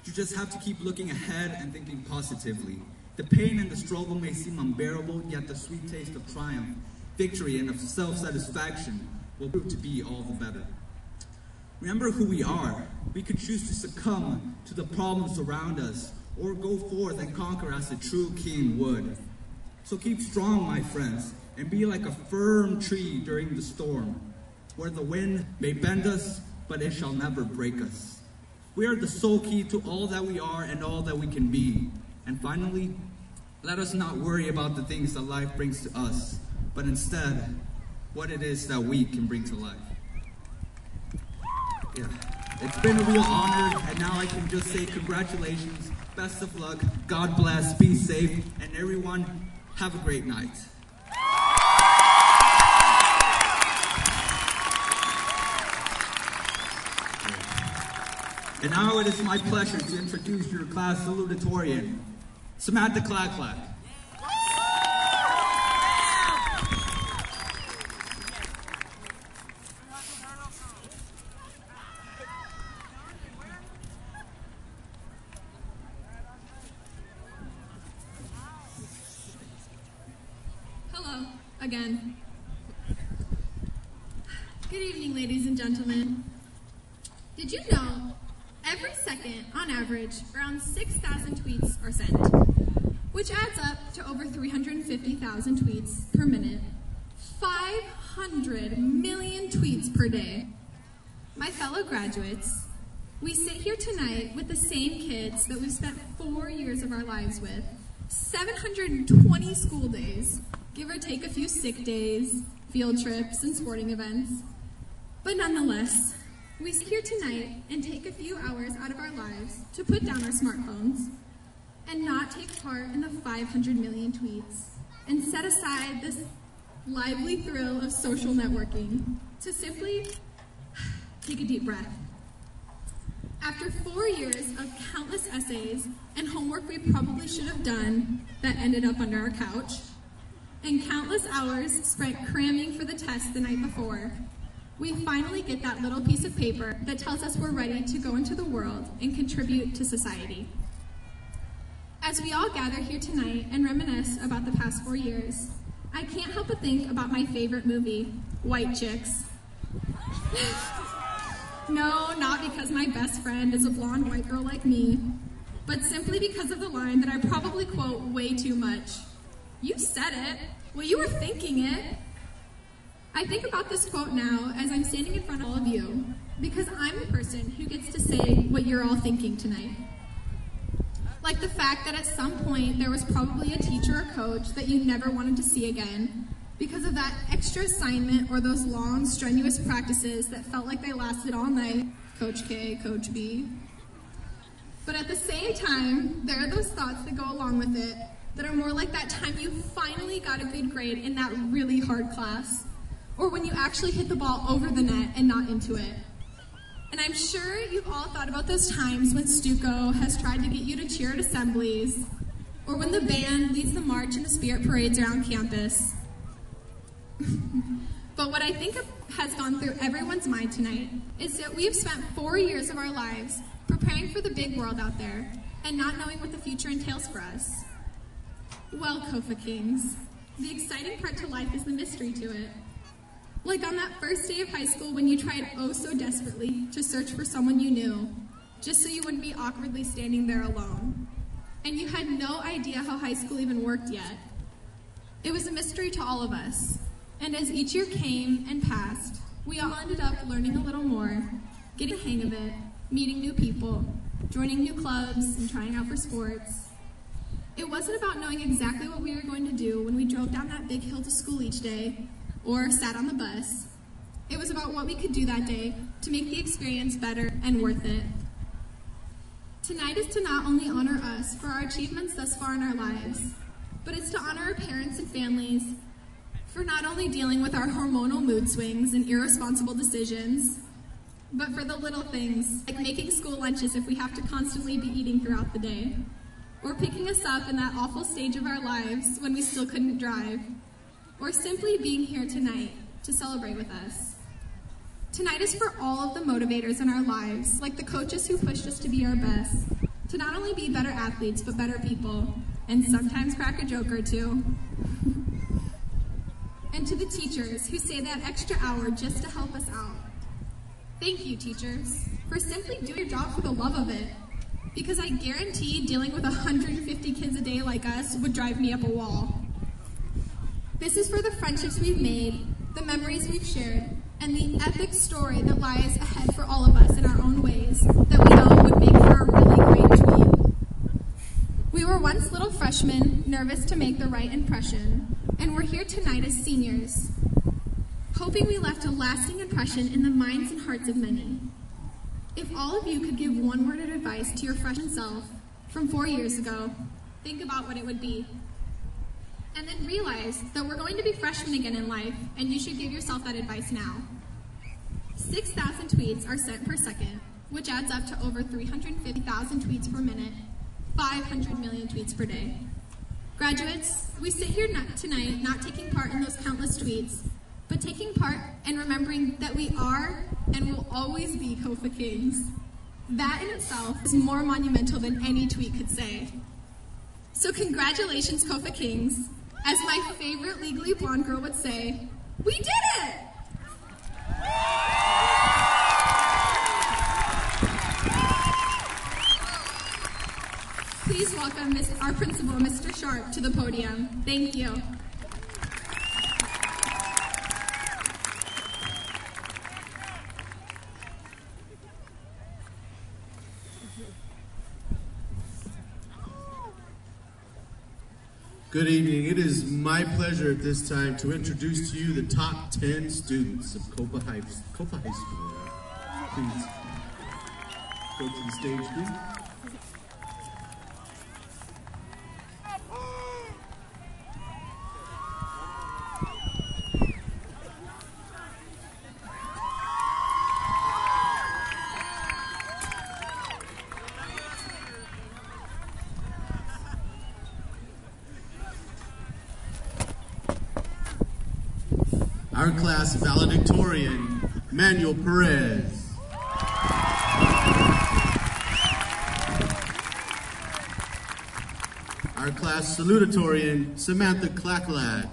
You just have to keep looking ahead and thinking positively. The pain and the struggle may seem unbearable, yet the sweet taste of triumph, victory, and of self-satisfaction will prove to be all the better. Remember who we are. We could choose to succumb to the problems around us, or go forth and conquer as a true king would. So keep strong, my friends, and be like a firm tree during the storm, where the wind may bend us, but it shall never break us. We are the sole key to all that we are and all that we can be. And finally, let us not worry about the things that life brings to us, but instead, what it is that we can bring to life. Yeah. It's been a real honor, and now I can just say congratulations, best of luck, God bless, be safe, and everyone, have a great night. And now it is my pleasure to introduce your class salutatorian, Samantha Clack-Clack.
Hello, again. Good evening, ladies and gentlemen. Did you know every second, on average, around 6,000 tweets are sent, which adds up to over 350,000 tweets per minute, 500 million tweets per day. My fellow graduates, we sit here tonight with the same kids that we've spent 4 years of our lives with, 720 school days, give or take a few sick days, field trips, and sporting events. But nonetheless, we sit here tonight and take a few hours out of our lives to put down our smartphones and not take part in the 500 million tweets and set aside this lively thrill of social networking to simply take a deep breath. After 4 years of countless essays and homework we probably should have done that ended up under our couch, and countless hours spent cramming for the test the night before, we finally get that little piece of paper that tells us we're ready to go into the world and contribute to society. As we all gather here tonight and reminisce about the past 4 years, I can't help but think about my favorite movie, White Chicks. No, not because my best friend is a blonde white girl like me, but simply because of the line that I probably quote way too much. You said it. Well, you were thinking it. I think about this quote now as I'm standing in front of all of you, because I'm the person who gets to say what you're all thinking tonight. Like the fact that at some point there was probably a teacher or coach that you never wanted to see again because of that extra assignment or those long, strenuous practices that felt like they lasted all night. Coach K, Coach B. But at the same time, there are those thoughts that go along with it that are more like that time you finally got a good grade in that really hard class, or when you actually hit the ball over the net and not into it. And I'm sure you've all thought about those times when Stuco has tried to get you to cheer at assemblies, or when the band leads the march and the spirit parades around campus. But what I think has gone through everyone's mind tonight is that we have spent 4 years of our lives preparing for the big world out there and not knowing what the future entails for us. Well, Kofa Kings, the exciting part to life is the mystery to it. Like on that first day of high school when you tried oh so desperately to search for someone you knew, just so you wouldn't be awkwardly standing there alone. And you had no idea how high school even worked yet. It was a mystery to all of us. And as each year came and passed, we all ended up learning a little more, getting a hang of it, meeting new people, joining new clubs, and trying out for sports. It wasn't about knowing exactly what we were going to do when we drove down that big hill to school each day, or sat on the bus. It was about what we could do that day to make the experience better and worth it. Tonight is to not only honor us for our achievements thus far in our lives, but it's to honor our parents and families for not only dealing with our hormonal mood swings and irresponsible decisions, but for the little things, like making school lunches if we have to constantly be eating throughout the day, or picking us up in that awful stage of our lives when we still couldn't drive, or simply being here tonight to celebrate with us. Tonight is for all of the motivators in our lives, like the coaches who pushed us to be our best, to not only be better athletes, but better people, and sometimes crack a joke or two. And to the teachers who say that extra hour just to help us out. Thank you, teachers, for simply doing your job for the love of it, because I guarantee dealing with 150 kids a day like us would drive me up a wall. This is for the friendships we've made, the memories we've shared, and the epic story that lies ahead for all of us in our own ways that we know would make for a really great tweet. We were once little freshmen, nervous to make the right impression, and we're here tonight as seniors, hoping we left a lasting impression in the minds and hearts of many. If all of you could give one word of advice to your freshman self from 4 years ago, think about what it would be. And then realize that we're going to be freshmen again in life, and you should give yourself that advice now. 6,000 tweets are sent per second, which adds up to over 350,000 tweets per minute, 500 million tweets per day. Graduates, we sit here tonight not taking part in those countless tweets, but taking part and remembering that we are and will always be Kofa Kings. That in itself is more monumental than any tweet could say. So congratulations, Kofa Kings. As my favorite Legally Blonde girl would say, we did it! Please welcome our principal, Mr. Sharp, to the podium. Thank you.
Good evening. It is my pleasure at this time to introduce to you the top 10 students of Kofa High School. Please go to the stage, please. Our class valedictorian, Manuel Perez. Our class salutatorian, Samantha Clacklad.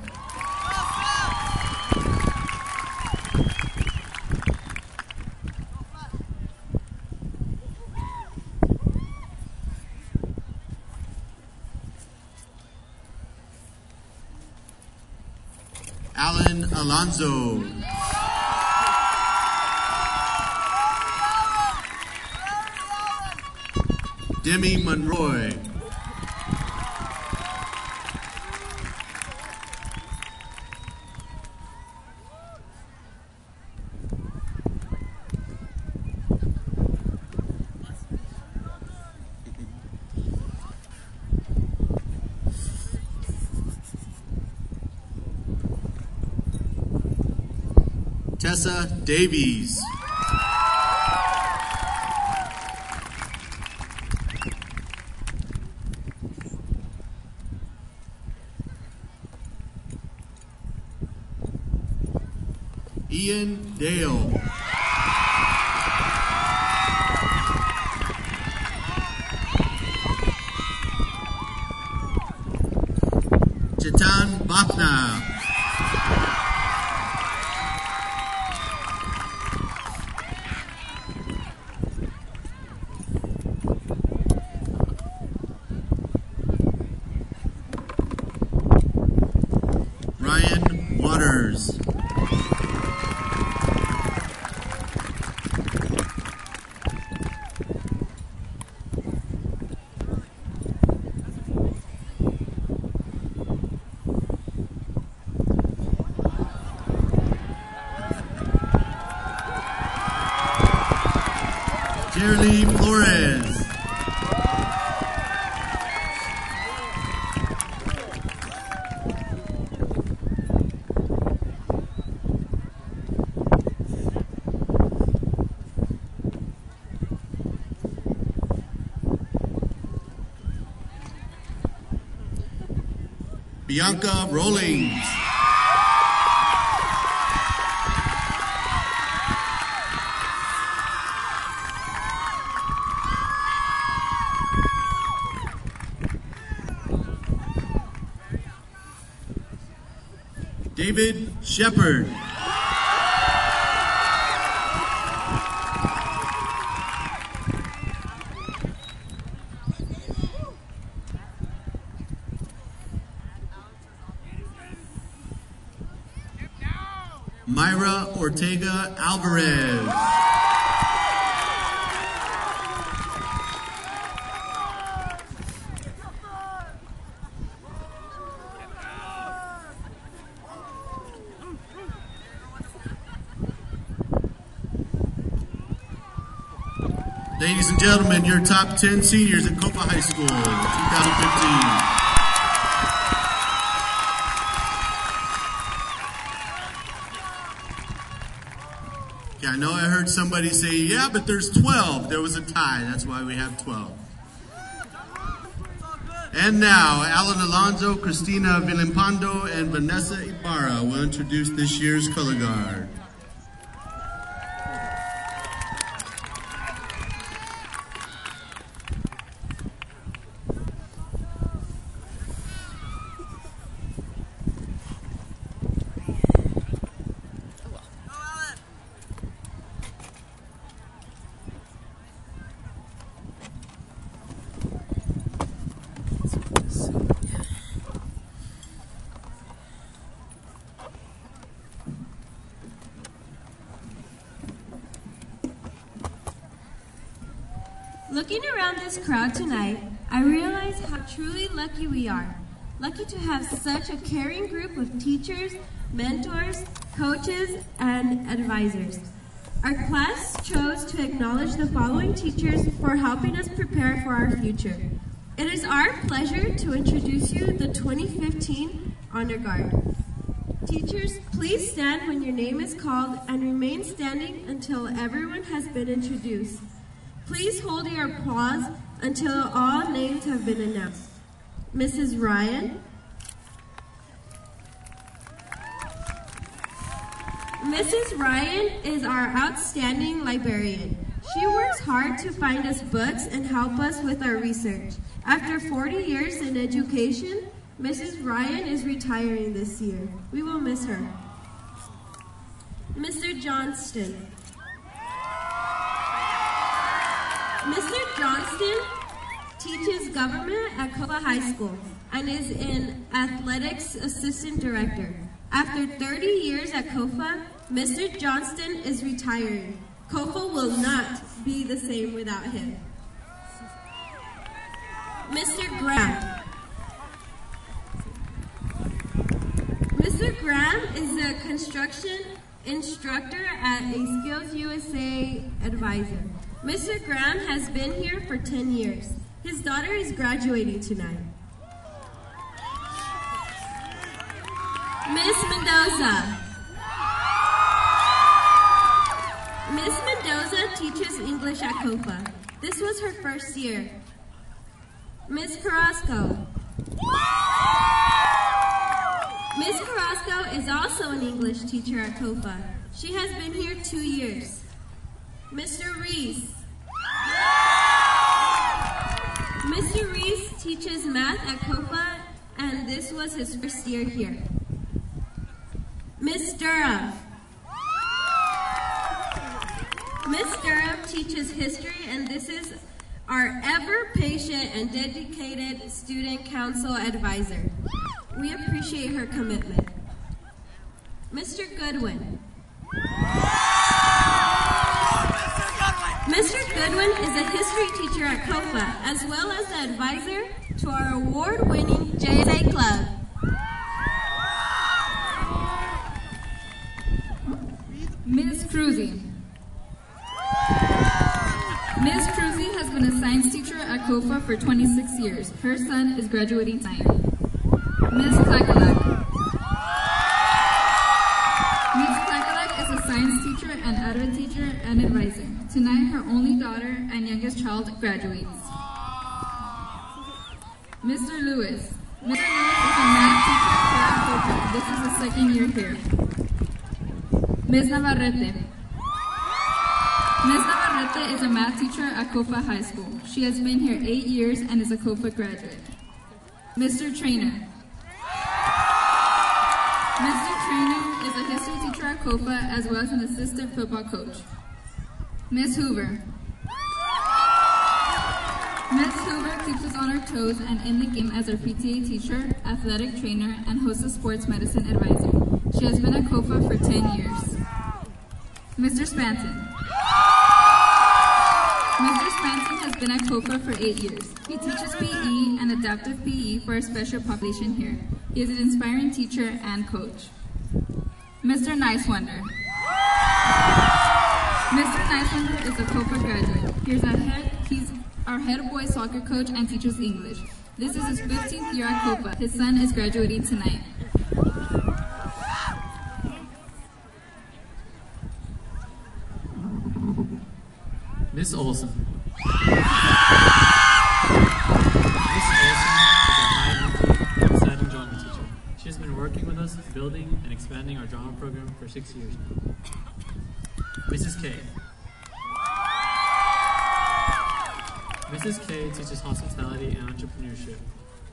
Alan Alonso. Demi Monroy. Tessa Davies. Ian Dale. Chetan Bapna. Ryan Waters. Jerry Flores. Bianca Rollings. David Shepard. Myra Ortega Alvarez. Ladies and gentlemen, your top 10 seniors at Kofa High School 2015. Yeah, I know I heard somebody say, yeah, but there's 12. There was a tie. That's why we have 12. And now, Alan Alonso, Christina Villempando, and Vanessa Ibarra will introduce this year's color guard.
Looking around this crowd tonight, I realize how truly lucky we are. Lucky to have such a caring group of teachers, mentors, coaches, and advisors. Our class chose to acknowledge the following teachers for helping us prepare for our future. It is our pleasure to introduce you the 2015 Honor Guard. Teachers, please stand when your name is called and remain standing until everyone has been introduced. Please hold your applause until all names have been announced. Mrs. Ryan. Mrs. Ryan is our outstanding librarian. She works hard to find us books and help us with our research. After 40 years in education, Mrs. Ryan is retiring this year. We will miss her. Mr. Johnston. Mr. Johnston teaches government at Kofa High School and is an athletics assistant director. After 30 years at Kofa, Mr. Johnston is retiring. Kofa will not be the same without him. Mr. Graham. Mr. Graham is a construction instructor at a Skills USA advisor. Mr. Graham has been here for 10 years. His daughter is graduating tonight. Miss Mendoza. Miss Mendoza teaches English at Kofa. This was her first year. Miss Carrasco. Miss Carrasco is also an English teacher at Kofa. She has been here 2 years. Mr. Reese. Mr. Reese teaches math at Kofa, and this was his first year here. Miss Durham. Miss Durham teaches history, and this is our ever-patient and dedicated student council advisor. We appreciate her commitment. Mr. Goodwin. Mr. Goodwin is a history teacher at Kofa, as well as the advisor to our award-winning JSA Club.
Ms. Cruzy. Ms. Cruzy has been a science teacher at Kofa for 26 years. Her son is graduating tonight. Ms. Klakalak. Ms. Klakalak is a science teacher and adult teacher and advisor. Tonight, her only daughter and youngest child graduates. Mr. Lewis. Mr. Lewis is a math teacher here at Kofa. This is his second year here. Ms. Navarrete. Ms. Navarrete is a math teacher at Kofa High School. She has been here 8 years and is a Kofa graduate. Mr. Trainer. Mr. Trainer is a history teacher at Kofa as well as an assistant football coach. Ms. Hoover. Ms. Hoover keeps us on our toes and in the game as our PTA teacher, athletic trainer, and host of sports medicine advisor. She has been at Kofa for 10 years. Mr. Spanton. Mr. Spanton has been at Kofa for 8 years. He teaches PE and adaptive PE for a special population here. He is an inspiring teacher and coach. Mr. Nicewonder. Mr. Nicewonder is a Kofa graduate. He's our head boys soccer coach and teaches English. This is his 15th year at Kofa. His son is graduating tonight.
Miss Olson. Miss Olson is a high-energy, exciting drama teacher. She has been working with us, building and expanding our drama program for 6 years now. Mrs. K. Mrs. K teaches hospitality and entrepreneurship.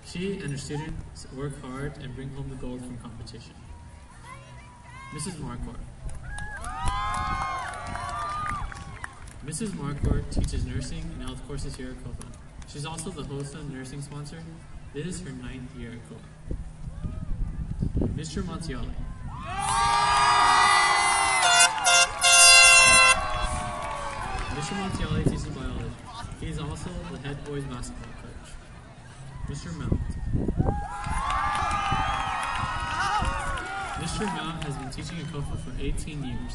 She and her students work hard and bring home the gold from competition. Mrs. Marquardt. Mrs. Marquardt teaches nursing and health courses here at Kofa. She's also the host and nursing sponsor. This is her 9th year at Kofa. Mr. Montiali. Mr. Montiali teaches biology. He is also the head boys basketball coach. Mr. Mount. Mr. Mao has been teaching in Kofa for 18 years.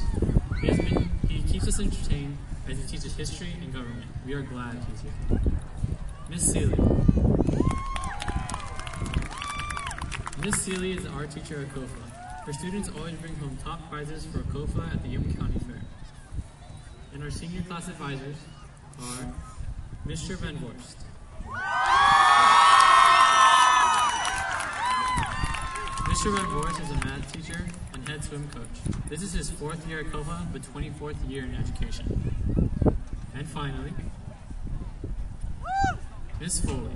He keeps us entertained as he teaches history and government. We are glad he's here. Miss Seeley. Miss Seeley is the art teacher at Kofa. Her students always bring home top prizes for Kofa at the Yuma County Fair. And our senior class advisors are Mr. Van Vorst. Mr. Van Vorst is a math teacher and head swim coach. This is his 4th year at Kofa, but 24th year in education. And finally, Miss Foley.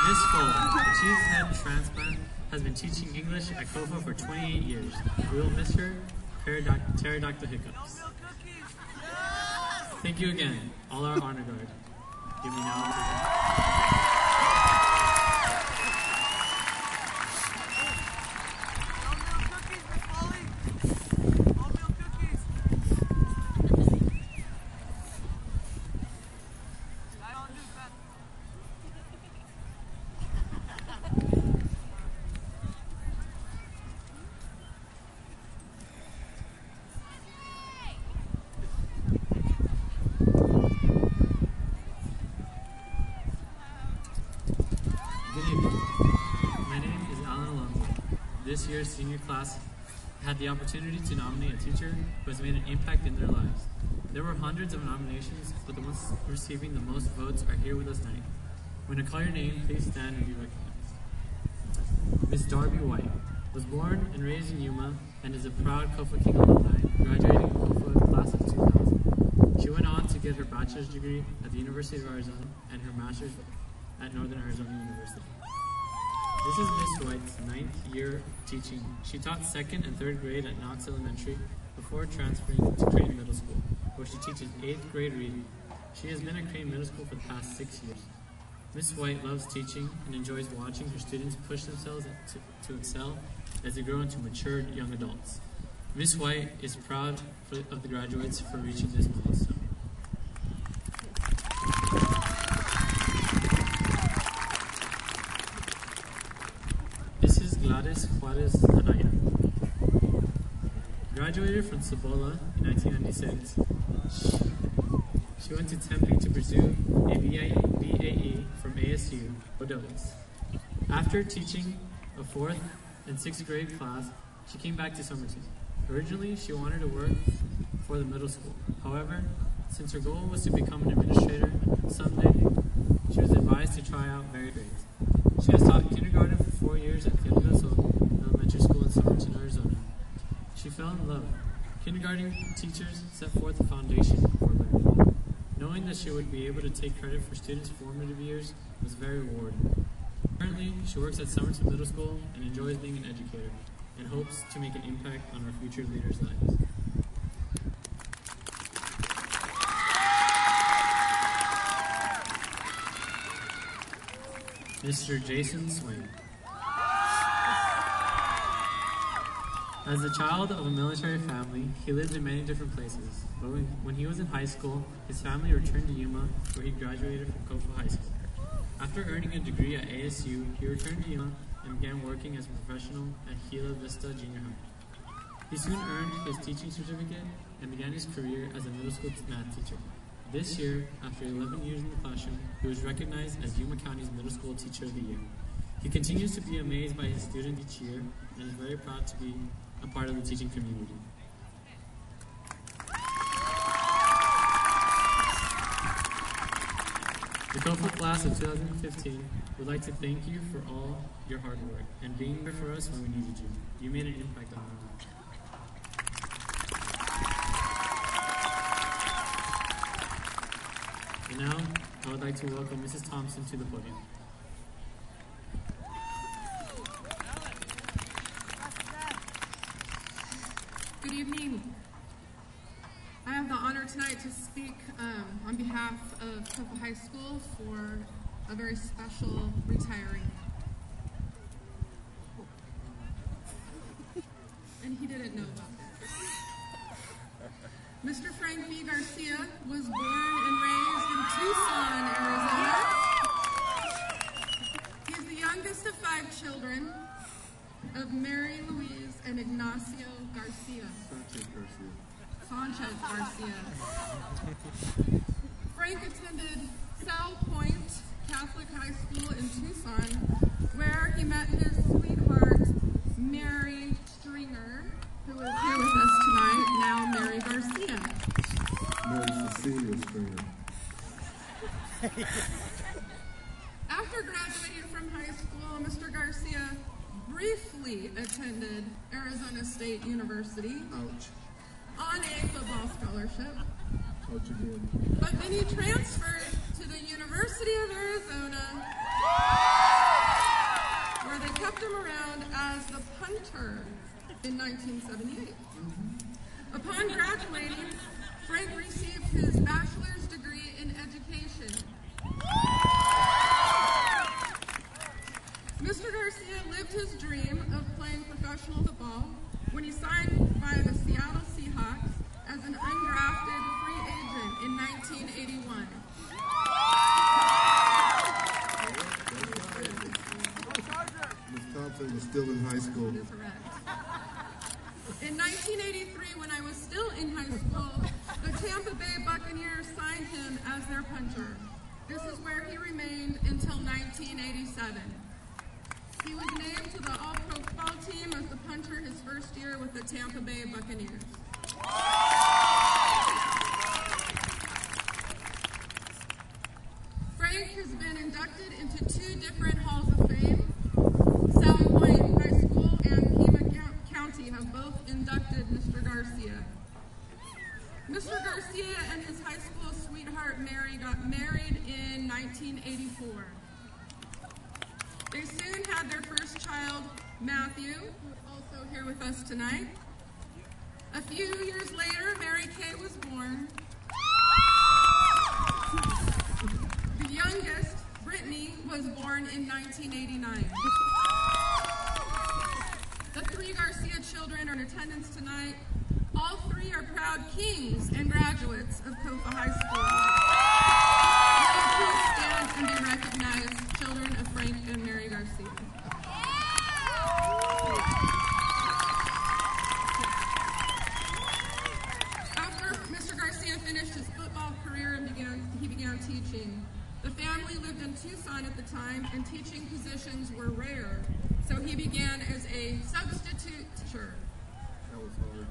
Miss Foley, the chief head transplant, has been teaching English at Kofa for 28 years. We will miss her, pterodactyl hiccups. Thank you again, all our honor guard. Give me now. This year's senior class had the opportunity to nominate a teacher who has made an impact in their lives. There were hundreds of nominations, but the ones receiving the most votes are here with us tonight. When I call your name, please stand and be recognized. Miss Darby White was born and raised in Yuma and is a proud Kofa King alumni, graduating from Kofa class of 2000. She went on to get her bachelor's degree at the University of Arizona and her master's at Northern Arizona University. This is Miss White's 9th year teaching. She taught 2nd and 3rd grade at Knox Elementary before transferring to Crane Middle School, where she teaches 8th grade reading. She has been at Crane Middle School for the past 6 years. Miss White loves teaching and enjoys watching her students push themselves to excel as they grow into mature young adults. Miss White is proud of the graduates for reaching this milestone. Juarez Anaya. Graduated from Cibola in 1996. She went to Tempe to pursue a BAE from ASU, Odolis. After teaching a 4th and 6th grade class, she came back to Somerton. Originally, she wanted to work for the middle school. However, since her goal was to become an administrator someday, she was advised to try out various grades. She has taught kindergarten for 4 years at Elementary School in Somerton, Arizona. She fell in love. Kindergarten teachers set forth a foundation for learning. Knowing that she would be able to take credit for students' formative years was very rewarding. Currently, she works at Somerton Middle School and enjoys being an educator and hopes to make an impact on our future leaders' lives. Mr. Jason Swain. As a child of a military family, he lived in many different places, but when he was in high school, his family returned to Yuma, where he graduated from Kofa High School. After earning a degree at ASU, he returned to Yuma and began working as a professional at Gila Vista Junior High. He soon earned his teaching certificate and began his career as a middle school math teacher. This year, after 11 years in the classroom, he was recognized as Yuma County's Middle School Teacher of the Year. He continues to be amazed by his students each year and is very proud to be a part of the teaching community. The Kofa class of 2015 would like to thank you for all your hard work and being there for us when we needed you. You made an impact on our lives. And now, I would like to welcome Mrs. Thompson to the podium.
Good evening. I have the honor tonight to speak on behalf of Kofa High School for a very special retiree. And he didn't know about that. Mr. Frank B. Garcia was born and raised in Tucson, Arizona. He is the Sanchez Garcia. Frank attended Sal Point Catholic High School in Tucson, where he met his sweetheart, Mary Stringer, who is here with us tonight, now Mary Garcia.
Mary Cecilia Stringer.
After graduating from high school, Mr. Garcia briefly attended Arizona State University on a football scholarship.
Ouch again.
But then he transferred to the University of Arizona, where they kept him around as the punter in 1978. Upon graduating, Frank received his bachelor's degree in education. Mr. Garcia lived his dream of playing professional football when he signed by the Seattle Seahawks as an undrafted free agent in 1981.
Ms. Thompson was still in high school.
Correct. In 1983, when I was still in high school, the Tampa Bay Buccaneers signed him as their punter. This is where he remained until 1987. He was named to the All-Pro Football team as the punter his first year with the Tampa Bay Buccaneers. Frank has been inducted into 2 different Halls of Fame. South Point High School and Pima County have both inducted Mr. Garcia. Mr. Garcia and his high school sweetheart Mary got married in 1984. They soon had their first child, Matthew, who is also here with us tonight. A few years later, Mary Kay was born. The youngest, Brittany, was born in 1989. The 3 Garcia children are in attendance tonight. All 3 are proud kings and graduates of Kofa High School. Please stand and be recognized, children of Frank and Mary Garcia. After Mr. Garcia finished his football career and he began teaching. The family lived in Tucson at the time, and teaching positions were rare, so he began as a substitute teacher.
That was hard.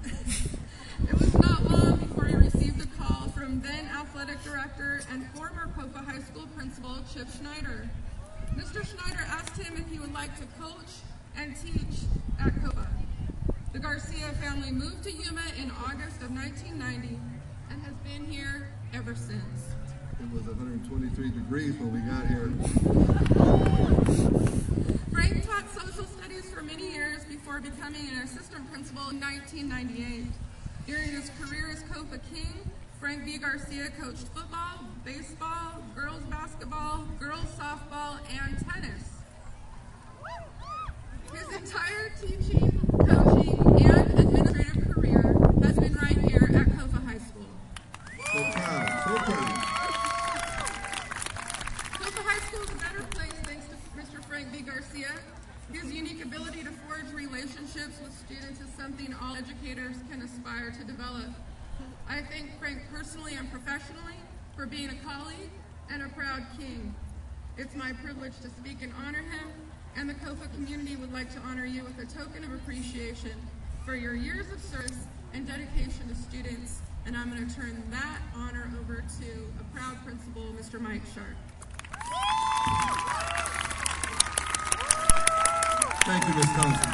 It was not long before he received a call from then athletic director and former Kofa High School principal, Chip Schneider. Mr. Schneider asked him if he would like to coach and teach at Kofa. The Garcia family moved to Yuma in August of 1990 and has been here ever since.
It was 123 degrees when we got here.
Frank taught social studies for many years before becoming an assistant principal in 1998. During his career as Kofa King, Frank V. Garcia coached football, baseball, girls basketball, girls softball, and tennis. His entire teaching, coaching, and administrative career has been right here at Kofa High School.
So proud, so proud.
Kofa High School is a better place thanks to Mr. Frank V. Garcia. His unique ability to forge relationships with students is something all educators can aspire to develop. I thank Frank personally and professionally for being a colleague and a proud king. It's my privilege to speak and honor him, and the Kofa community would like to honor you with a token of appreciation for your years of service and dedication to students, and I'm going to turn that honor over to a proud principal, Mr. Mike Sharp.
Thank you, Ms. Thompson.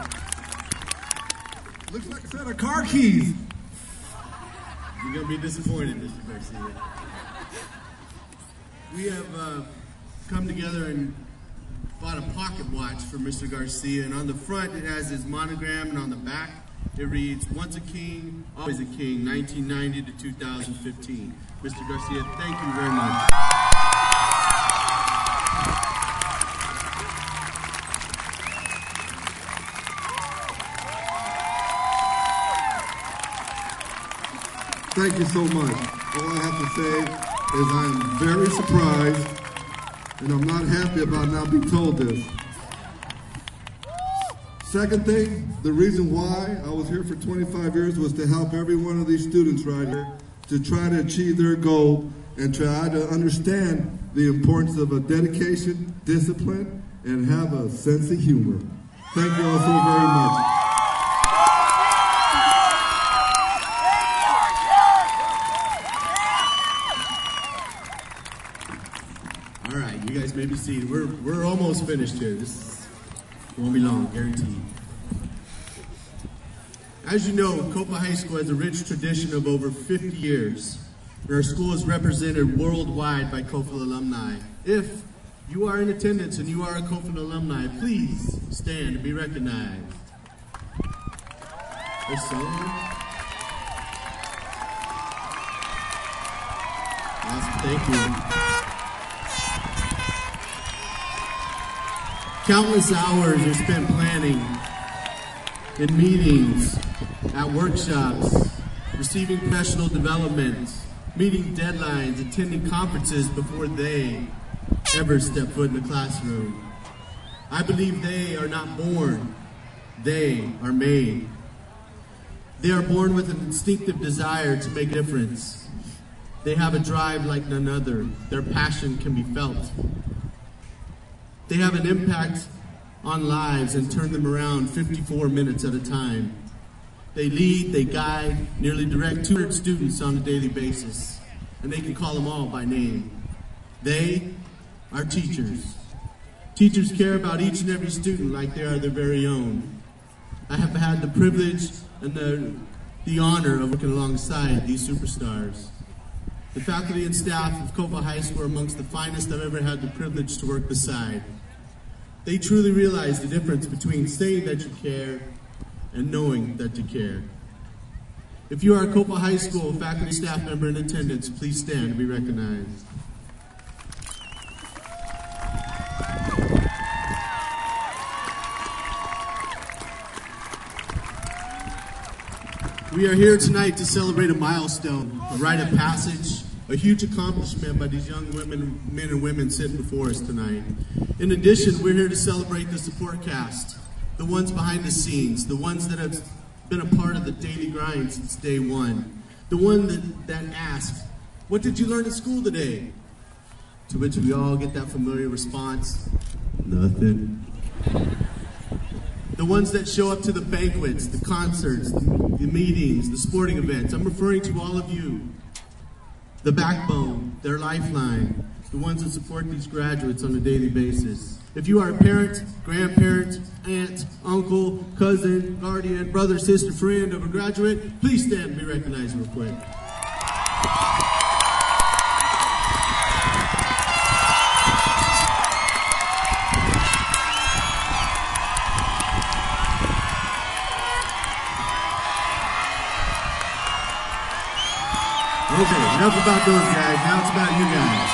Looks like a set of car keys. You're going to be disappointed, Mr. Garcia. We have come together and bought a pocket watch for Mr. Garcia, and on the front it has his monogram, and on the back it reads, "Once a king, always a king, 1990 to 2015. Mr. Garcia, thank you very much. Thank you so much. All I have to say is I'm very surprised, and I'm not happy about not being told this.
Second thing, the reason why I was here for 25 years was to help every one of these students right here to try to achieve their goal and try to understand the importance of a dedication, discipline, and have a sense of humor. Thank you all so very much.
All right, you guys may be seated. We're almost finished here. This won't be long, guaranteed. As you know, Kofa High School has a rich tradition of over 50 years. Our school is represented worldwide by Kofa alumni. If you are in attendance and you are a Kofa alumni, please stand and be recognized. Yes, sir. Awesome, thank you. Countless hours are spent planning, in meetings, at workshops, receiving professional development, meeting deadlines, attending conferences before they ever step foot in the classroom. I believe they are not born, they are made. They are born with an instinctive desire to make a difference. They have a drive like none other. Their passion can be felt. They have an impact on lives and turn them around 54 minutes at a time. They lead, they guide, nearly direct 200 students on a daily basis, and they can call them all by name. They are teachers. Teachers care about each and every student like they are their very own. I have had the privilege and the honor of working alongside these superstars. The faculty and staff of Kofa High School are amongst the finest I've ever had the privilege to work beside. They truly realize the difference between saying that you care and knowing that you care. If you are a Kofa High School faculty staff member in attendance, please stand and be recognized. We are here tonight to celebrate a milestone, a rite of passage, a huge accomplishment by these young men and women sitting before us tonight. In addition, we're here to celebrate the support cast, the ones behind the scenes, the ones that have been a part of the daily grind since day one, the one that asked, "What did you learn at school today?" To which we all get that familiar response, "Nothing." The ones that show up to the banquets, the concerts, the meetings, the sporting events. I'm referring to all of you. The backbone, their lifeline, the ones that support these graduates on a daily basis. If you are a parent, grandparent, aunt, uncle, cousin, guardian, brother, sister, friend of a graduate, please stand and be recognized real quick. Okay, enough about those guys. Now it's about you guys.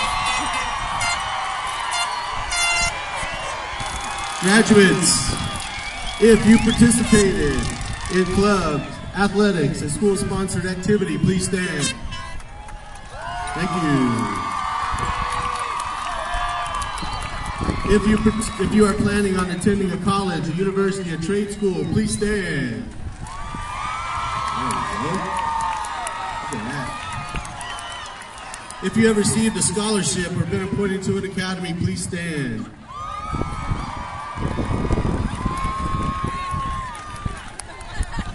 Graduates, if you participated in clubs, athletics, and school-sponsored activity, please stand. Thank you. If you are planning on attending a college, a university, a trade school, please stand. If you have received a scholarship or been appointed to an academy, please stand.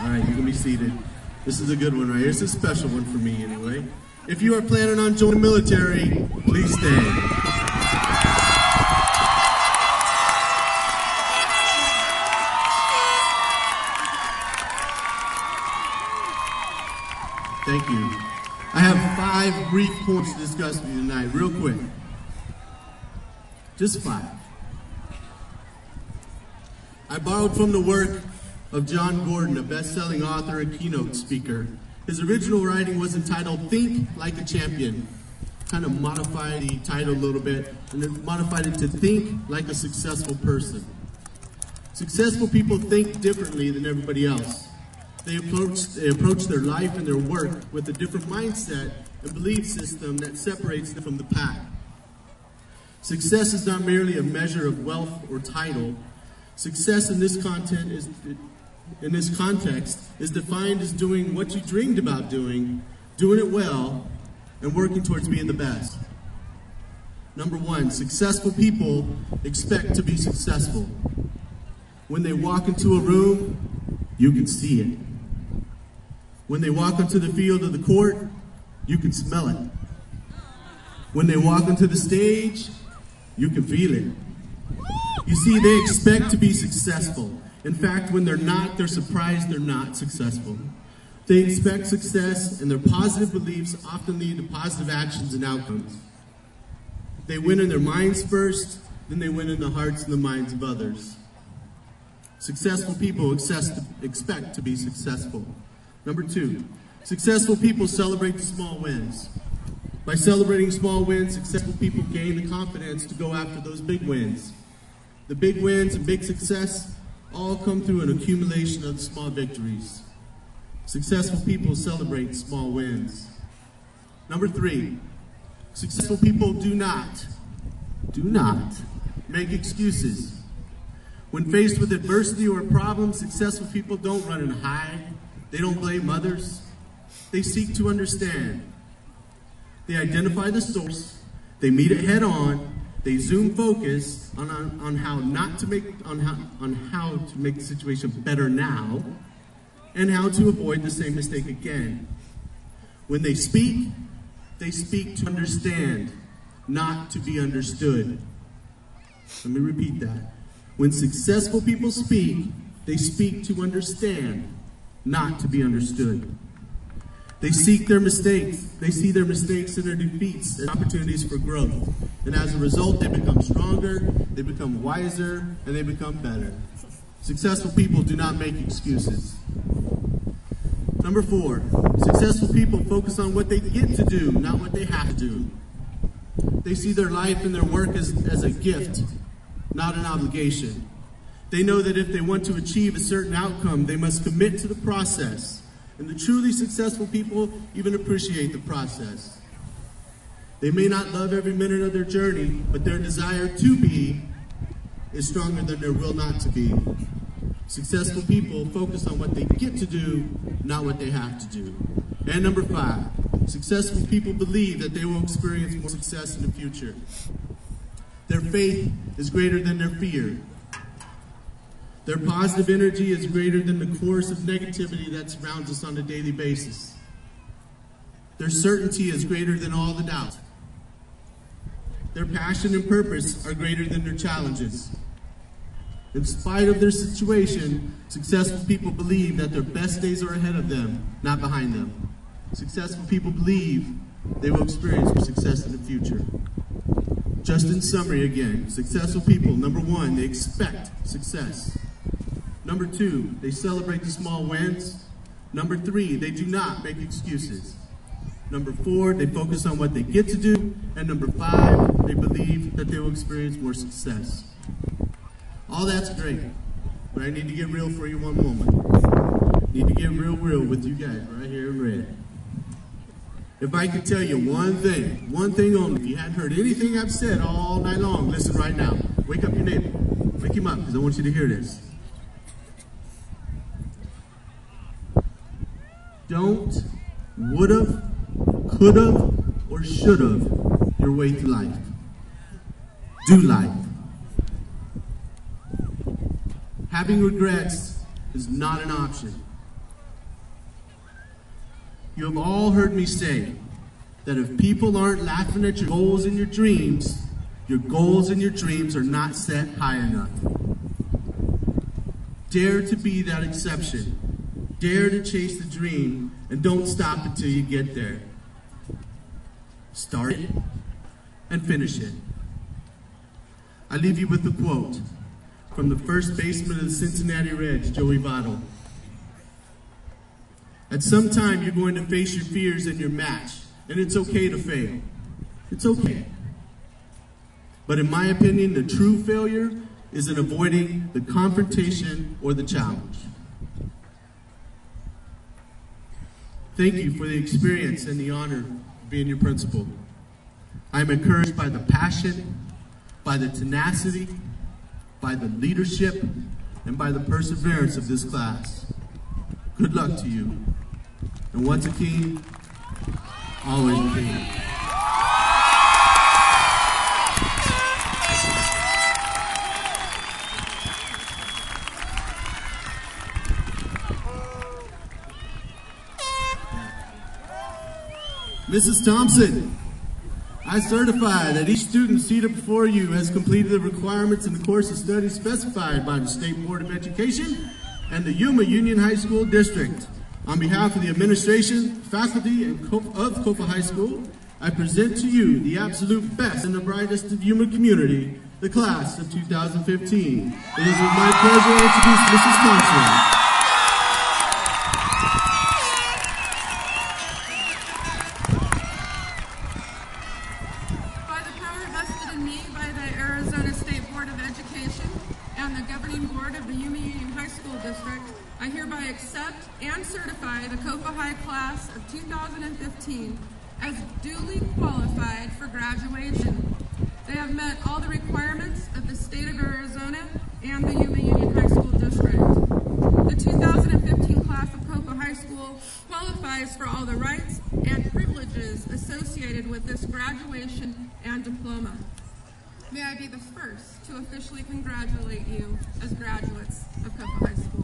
All right, you can be seated. This is a good one right here. It's a special one for me anyway. If you are planning on joining the military, please stand. Thank you. I have 5 brief points to discuss with you tonight, real quick. Just 5. I borrowed from the work of John Gordon, a best-selling author and keynote speaker. His original writing was entitled Think Like a Champion. Kind of modified the title a little bit and then modified it to Think Like a Successful Person. Successful people think differently than everybody else. They approach their life and their work with a different mindset and belief system that separates them from the pack. Success is not merely a measure of wealth or title. Success in this context is defined as doing what you dreamed about doing it well, and working towards being the best. Number one, successful people expect to be successful. When they walk into a room, you can see it. When they walk onto the field of the court, you can smell it. When they walk onto the stage, you can feel it. You see, they expect to be successful. In fact, when they're not, they're surprised they're not successful. They expect success, and their positive beliefs often lead to positive actions and outcomes. They win in their minds first, then they win in the hearts and the minds of others. Successful people expect to be successful. Number two, successful people celebrate the small wins. By celebrating small wins, successful people gain the confidence to go after those big wins. The big wins and big success all come through an accumulation of small victories. Successful people celebrate small wins. Number three, successful people do not make excuses. When faced with adversity or a problem, successful people don't run and hide. They don't blame others. They seek to understand. They identify the source. They meet it head on. They zoom focus on how to make the situation better now, and how to avoid the same mistake again. When they speak to understand, not to be understood. Let me repeat that. When successful people speak, they speak to understand, not to be understood. They seek their mistakes. They see their mistakes and their defeats as opportunities for growth. And as a result, they become stronger, they become wiser, and they become better. Successful people do not make excuses. Number four, successful people focus on what they get to do, not what they have to do. They see their life and their work as a gift, not an obligation. They know that if they want to achieve a certain outcome, they must commit to the process. And the truly successful people even appreciate the process. They may not love every minute of their journey, but their desire to be is stronger than their will not to be. Successful people focus on what they get to do, not what they have to do. And number five, successful people believe that they will experience more success in the future. Their faith is greater than their fear. Their positive energy is greater than the course of negativity that surrounds us on a daily basis. Their certainty is greater than all the doubt. Their passion and purpose are greater than their challenges. In spite of their situation, successful people believe that their best days are ahead of them, not behind them. Successful people believe they will experience more success in the future. Just in summary again, successful people, number one, they expect success. Number two, they celebrate the small wins. Number three, they do not make excuses. Number four, they focus on what they get to do. And number five, they believe that they will experience more success. All that's great, but I need to get real for you one moment. I need to get real with you guys right here in red. If I could tell you one thing only, if you hadn't heard anything I've said all night long, listen right now. Wake up your neighbor. Wake him up, because I want you to hear this. Don't would've, could've, or should've your way through life. Do life. Having regrets is not an option. You have all heard me say that if people aren't laughing at your goals and your goals and your dreams are not set high enough. Dare to be that exception. Dare to chase the dream, and don't stop until you get there. Start it and finish it. I leave you with a quote from the first baseman of the Cincinnati Reds, Joey Votto. At some time, you're going to face your fears in your match, and it's okay to fail. It's okay. But in my opinion, the true failure is in avoiding the confrontation or the challenge. Thank you for the experience and the honor of being your principal. I am encouraged by the passion, by the tenacity, by the leadership and by the perseverance of this class. Good luck to you. And once a king, always a king. Mrs. Thompson, I certify that each student seated before you has completed the requirements in the course of study specified by the State Board of Education and the Yuma Union High School District. On behalf of the administration, faculty, and of Kofa High School, I present to you the absolute best and the brightest of Yuma community, the class of 2015. It is with my pleasure to introduce Mrs. Thompson.
I hereby accept and certify the Kofa High class of 2015 as duly qualified for graduation. They have met all the requirements of the state of Arizona and the Yuma Union High School District. The 2015 class of Kofa High School qualifies for all the rights and privileges associated with this graduation and diploma. May I be the first to officially congratulate you as graduates of Kofa High School.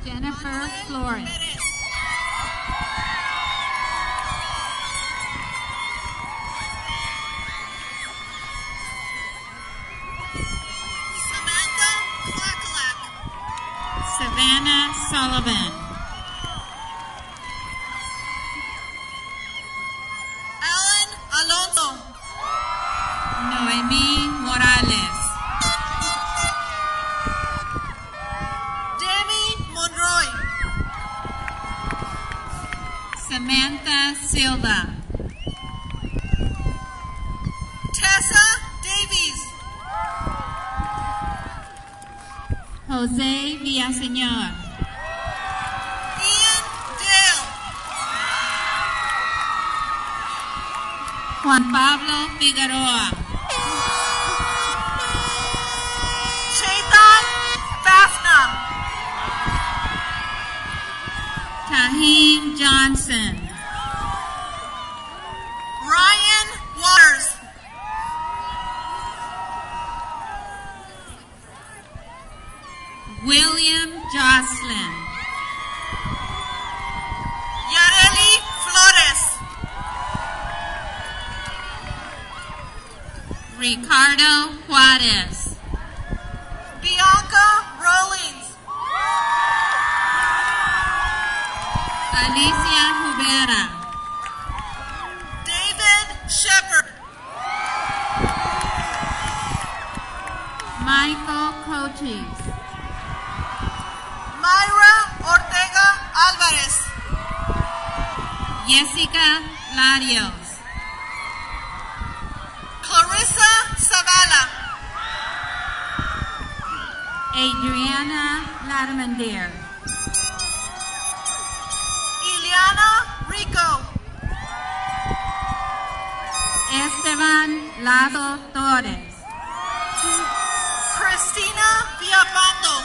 Jennifer Florence.
Samantha Clackalak.
Savannah Sullivan.
Alan Alonso.
Noemí Morales. Samantha Silva.
Tessa Davies.
Jose Villaseñor.
Ian Dale.
Juan Pablo Figueroa. Kahim Johnson.
Ryan Waters.
William Jocelyn.
Yareli Flores.
Ricardo Juarez.
Bianca Rollins.
Alicia Jubera.
David Shepard.
Michael Cochise.
Myra Ortega Alvarez.
Jessica Larios.
Clarissa Zavala.
Adriana Latimandir.
Ileana Rico.
Esteban Lazo Torres.
Cristina Villapanto.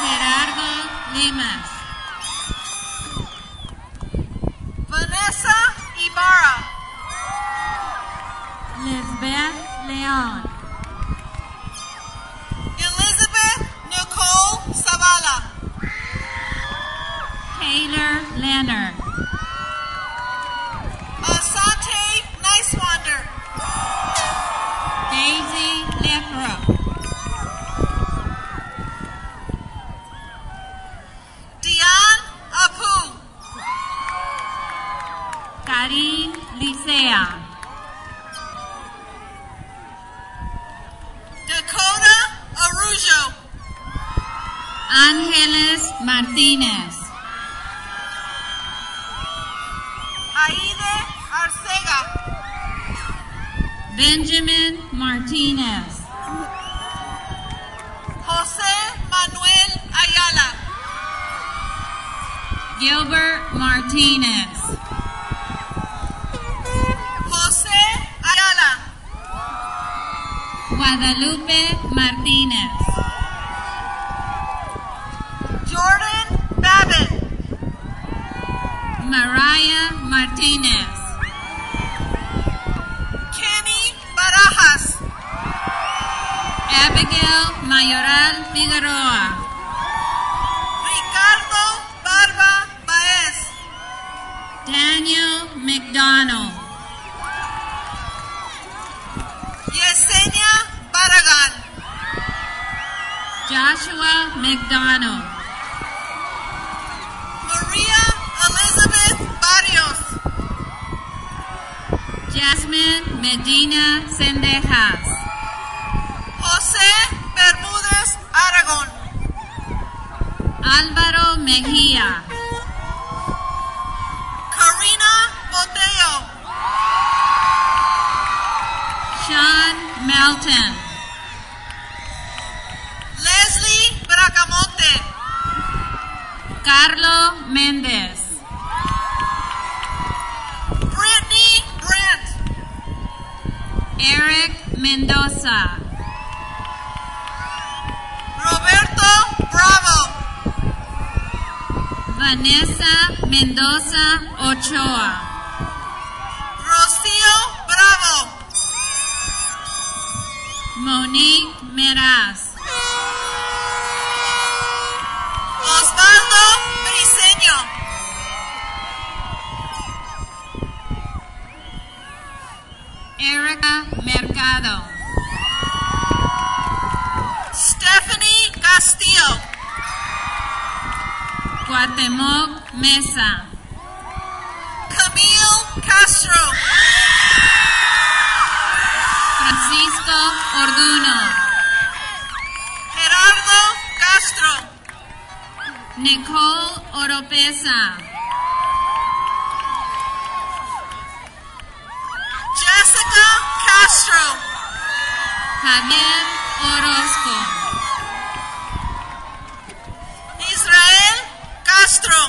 Gerardo Limas.
Vanessa Ibarra.
Lisbeth Leon.
Elizabeth Nicole Zavala.
Taylor Leonard.
Asante Nicewander.
Daisy Lepro.
Dion Apu.
Karin Licea.
Dakota Arujo.
Ángeles Martínez.
Aide Arcega.
Benjamin Martinez.
Jose Manuel Ayala.
Gilbert Martinez.
Jose Ayala.
Guadalupe Martinez.
Jordan Babbitt.
Mariah Martinez.
Kenny Barajas.
Abigail Mayoral Figueroa.
Ricardo Barba Baez.
Daniel McDonald.
Yesenia Barragan.
Joshua McDonald.
Maria Elizabeth Barrios.
Jasmine Medina Sendejas.
José Bermúdez Aragón.
Álvaro Mejía.
Karina Boteo.
Sean Melton.
Leslie Bracamonte.
Carlo Méndez.
Brittany Brent.
Eric Mendoza.
Roberto Bravo.
Vanessa Mendoza Ochoa.
Rocío Bravo.
Monique Meraz.
Osvaldo Briseño.
Erica Mercado.
Stephanie Castillo.
Cuauhtemoc Mesa.
Camille Castro.
Francisco Orduno.
Gerardo Castro.
Nicole Oropesa.
Jessica Castro.
Javier Orozco.
Israel Castro.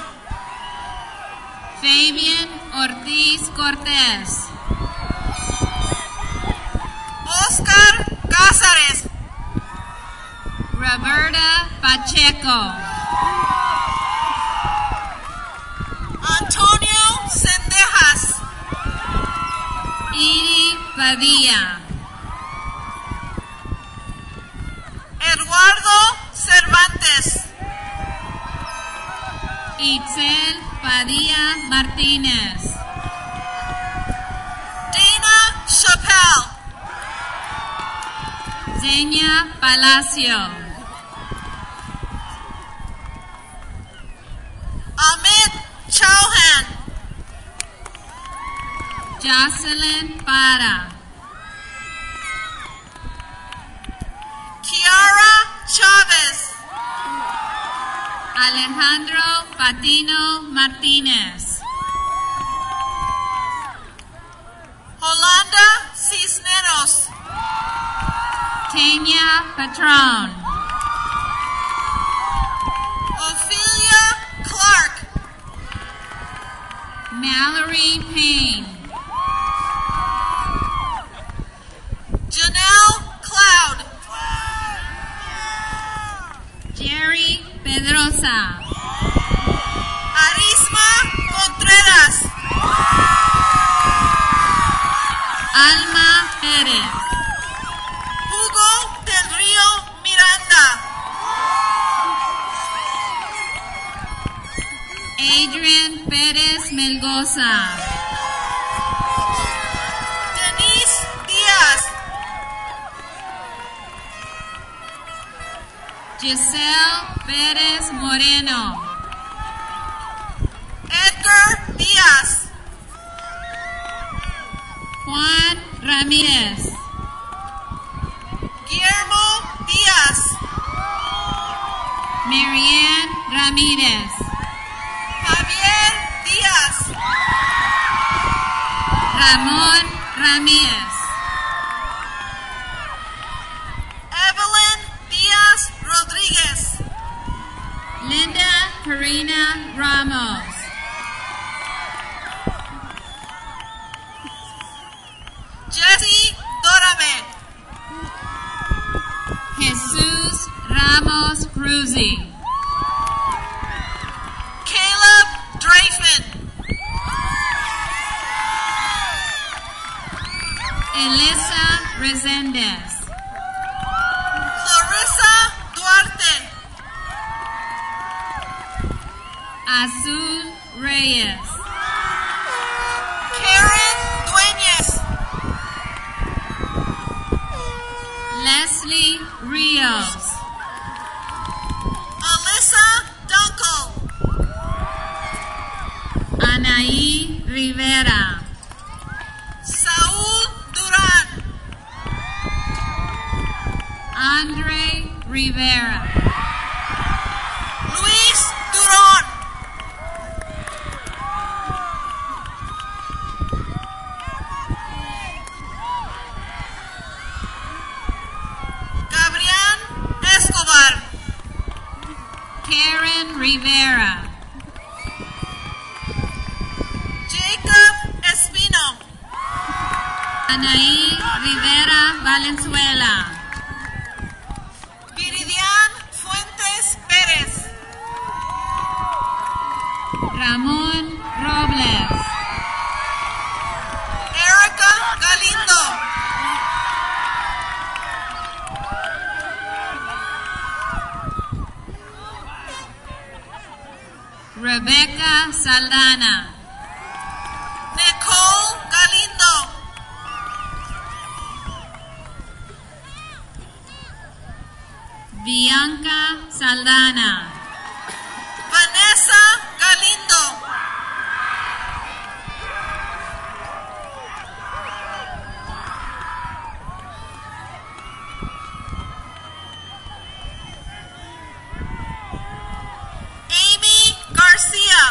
Fabian Ortiz Cortés.
Oscar Cázares.
Roberta Pacheco. Padilla.
Eduardo Cervantes.
Itzel Padilla Martínez.
Dana Chappelle.
Zenia Palacio.
Amit Chauhan.
Jocelyn Para.
Kiara Chavez.
Alejandro Patino Martínez.
Holanda Cisneros.
Tania Patron.
Ophelia Clark.
Mallory Payne.
Janelle Cloud.
Jerry Pedrosa.
Arisma Contreras.
Alma Pérez.
Hugo del Río Miranda.
Adrian Pérez Melgoza.
Denise Díaz.
Giselle Pérez Moreno.
Edgar Díaz.
Juan Ramírez.
Guillermo Díaz.
Marianne Ramírez.
Javier Díaz.
Ramón Ramírez.
Evelyn Díaz Rodríguez.
Linda Karina Ramos.
Jesse Dorame.
Jesus Ramos Cruzy.
Caleb Drayfin.
Elisa Resendez.
Clarissa Duarte.
Azul Reyes.
Karen Dueñez.
Leslie Rios.
Alyssa Dunkel.
Anaí Rivera.
Saúl Duran.
Andre Rivera.
Luis Duron. Gabriel Escobar.
Karen Rivera.
Jacob Espino.
Anaí Rivera Valenzuela.
Viridian Fuentes Pérez.
Ramón Robles.
Erica Galindo.
Rebecca Saldana.
Nicole Galindo.
Bianca Saldana.
Vanessa Galindo. Amy Garcia.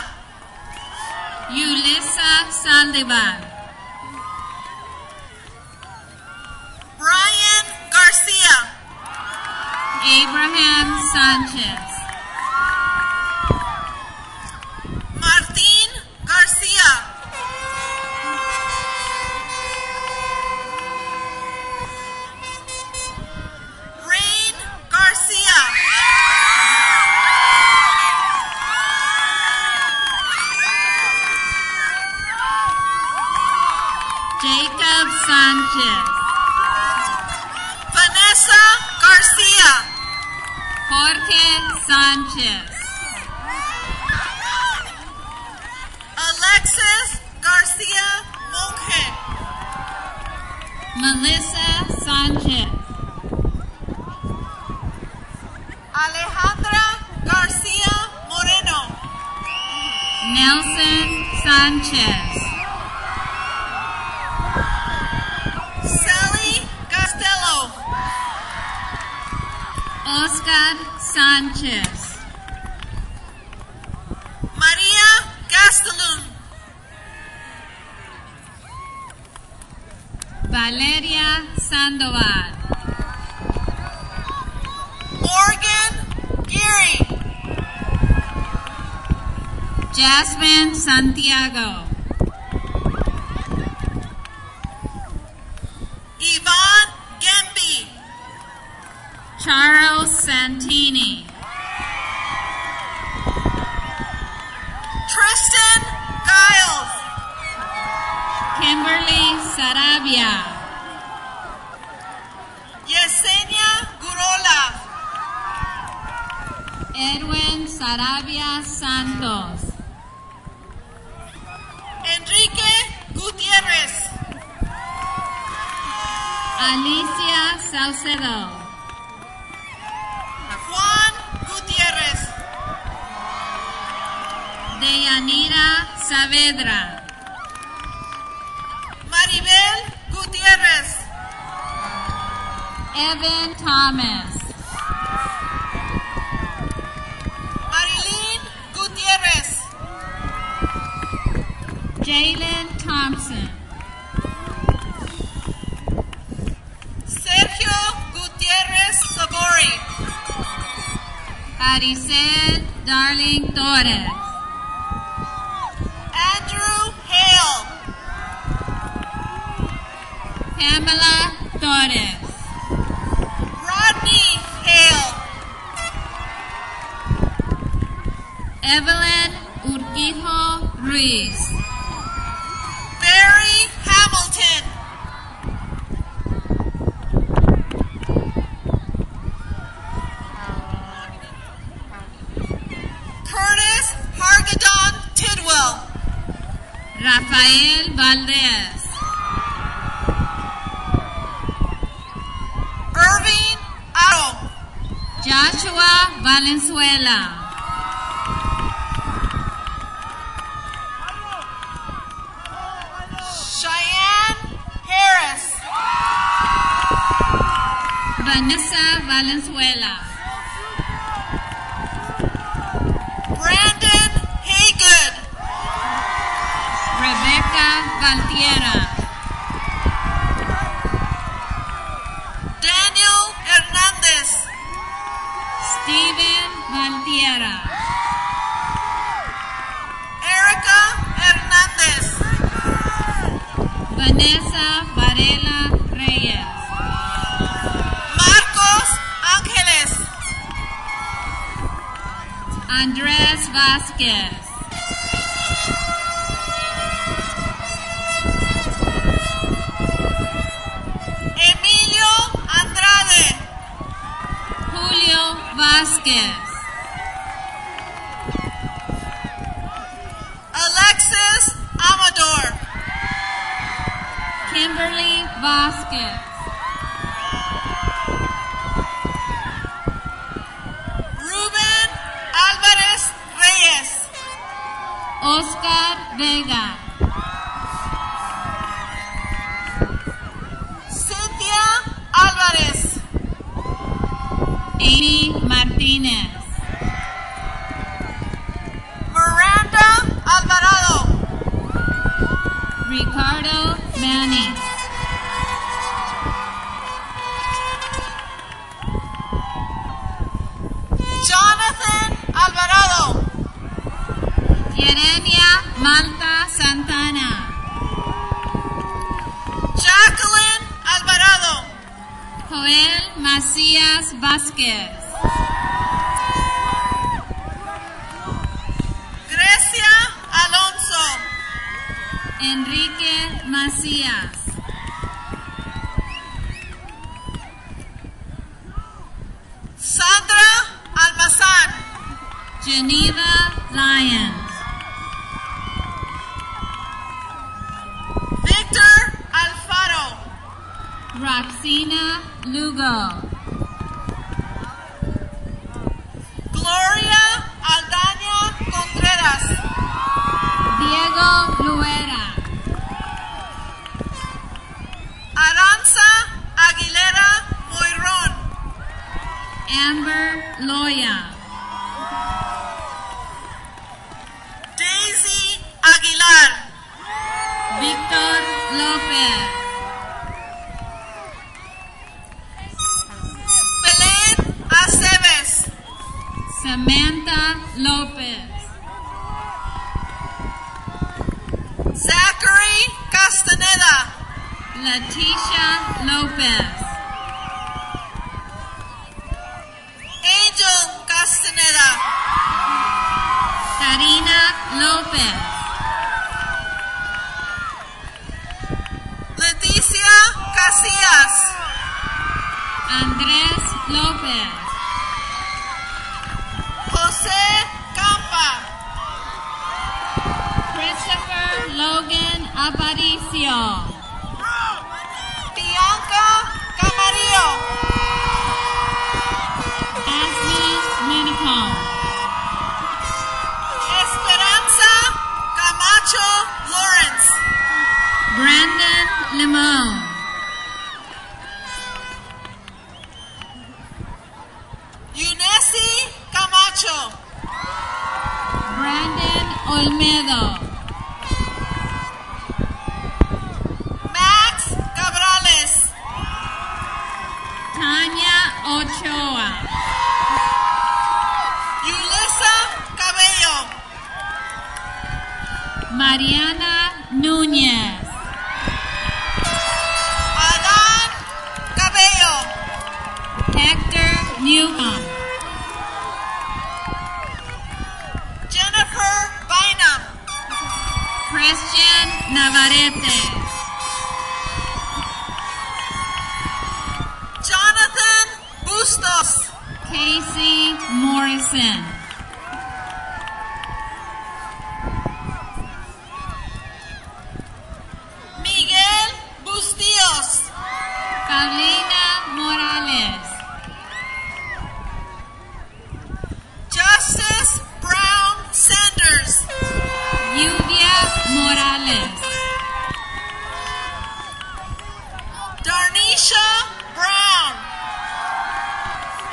Yulissa Saldivar.
Brian Garcia.
Abraham Sanchez.
Martín Garcia. Rain Garcia.
Jacob Sánchez.
Vanessa Garcia.
Jorge Sánchez.
Alexis Garcia Monge.
Melissa Sánchez.
Alejandra Garcia Moreno.
Nelson Sánchez.
Sally Costello.
Oscar Sánchez.
Maria Gastelum.
Valeria Sandoval.
Morgan Geary.
Jasmine Santiago.
Yvonne Gemby.
Charles Santini.
Tristan Giles.
Kimberly Sarabia.
Yesenia Gurola.
Edwin Sarabia Santos.
Enrique Gutierrez.
Alicia Saucedo.
Juan Gutierrez.
Deyanira Saavedra.
Maribel Gutierrez.
Evan Thomas.
Marilyn Gutierrez.
Jalen Thompson.
Sergio Gutierrez Sabori.
Aricel Darling Torres.
Andrew Hale.
Pamela Torres.
Rodney Hale.
Evelyn Urquijo Ruiz.
Barry Hamilton. Curtis Hargadon Tidwell.
Rafael Valdez.
Irving Aro.
Joshua Valenzuela.
Cheyenne Harris.
Vanessa Valenzuela.
Brandon Haygood.
Rebecca Valtiera.
Daniel Hernandez.
Steven Valtiera.
Erica Hernandez.
Vanessa Varela Reyes.
Marcos Ángeles.
Andres Vázquez.
Emilio Andrade.
Julio Vázquez.
Alexis Amador.
Kimberly Vázquez.
Ruben Álvarez Reyes.
Oscar Vega.
Cynthia Álvarez.
Amy Martínez.
Miranda Alvarado.
Ricardo Manning.
Jonathan Alvarado.
Yerenia Malta Santana.
Jacqueline Alvarado.
Joel Macías Vázquez.
Grecia Alonso.
Enrique Macías. Roxina Lugo.
Gloria Aldaña Contreras.
Diego Luera.
Aranza Aguilera Moirón.
Amber Loya.
Daisy Aguilar.
Victor Lopez.
Belén Aceves.
Samantha Lopez.
Zachary Castaneda.
Leticia Lopez.
Angel Castaneda.
Karina Lopez.
Leticia Casillas.
Andrés Lopez.
José Campa.
Christopher Logan Aparicio.
Bianca Camarillo.
Ashley Minicom.
Esperanza Camacho Lawrence.
Brandon Limon.
Yunesi Camacho.
Brandon Olmedo.
Max Cabrales.
Tanya Ochoa.
Yulissa Cabello.
Mariana Núñez.
Adán Cabello.
Hector Newcomb.
Jennifer Bynum.
Christian Navarrete.
Jonathan Bustos.
Casey Morrison.
Miguel Bustillos.
Paulina Morales.
Justice Brown Sanders.
Lluvia Morales.
Darnisha Brown.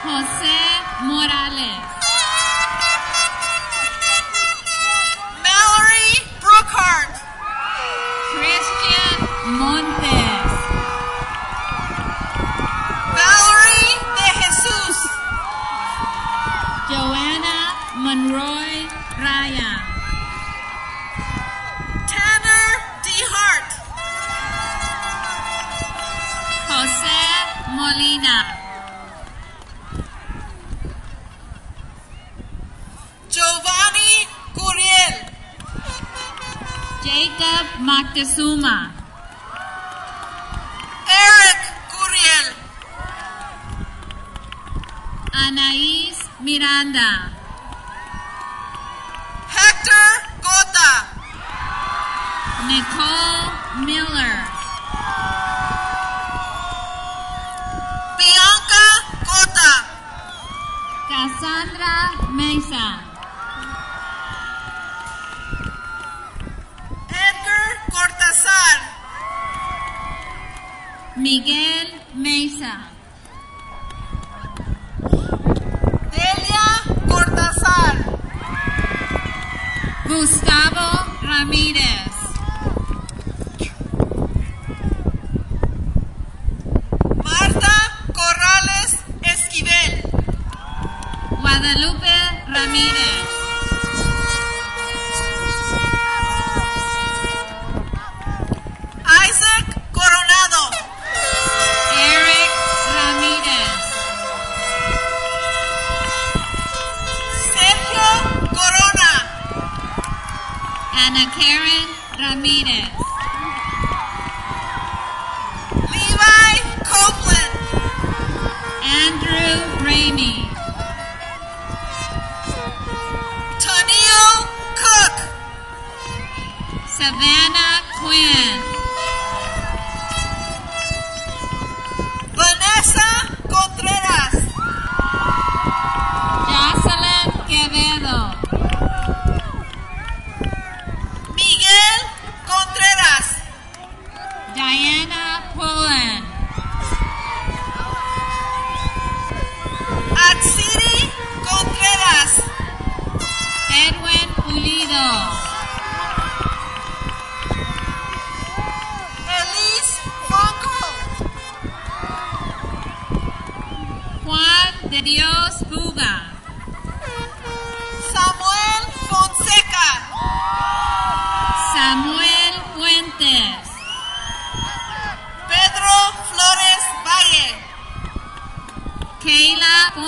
José Morales.
Mallory Brookhart.
Christian Montes.
Valerie De Jesus.
Joanna Monroy Raya.
Tanner DeHart.
José Molina.
Giovanni Curiel.
Jacob Moctezuma.
Eric Curiel.
Anaís Miranda.
Hector Gota.
Nicole Miller.
Bianca Gota.
Cassandra Mesa.
Edgar Cortázar.
Miguel Mesa.
Delia Cortázar.
Gustavo Ramírez.
Marta Corrales Esquivel.
Guadalupe Ramírez.
Isaac Coronado.
Eric Ramírez.
Sergio Corona.
Ana Karen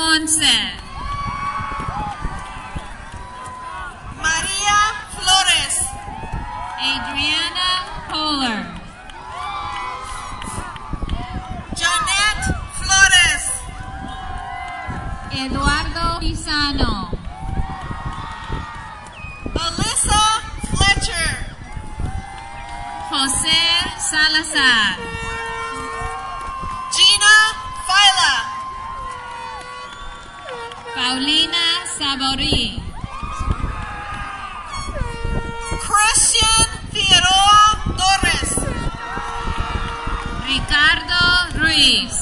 Ponce.
María Flores.
Adriana Polar.
Janet Flores.
Eduardo Pisano.
Alyssa Fletcher.
José Salazar.
Gina Fila.
Paulina Saborí.
Christian Figueroa Torres.
Ricardo Ruiz.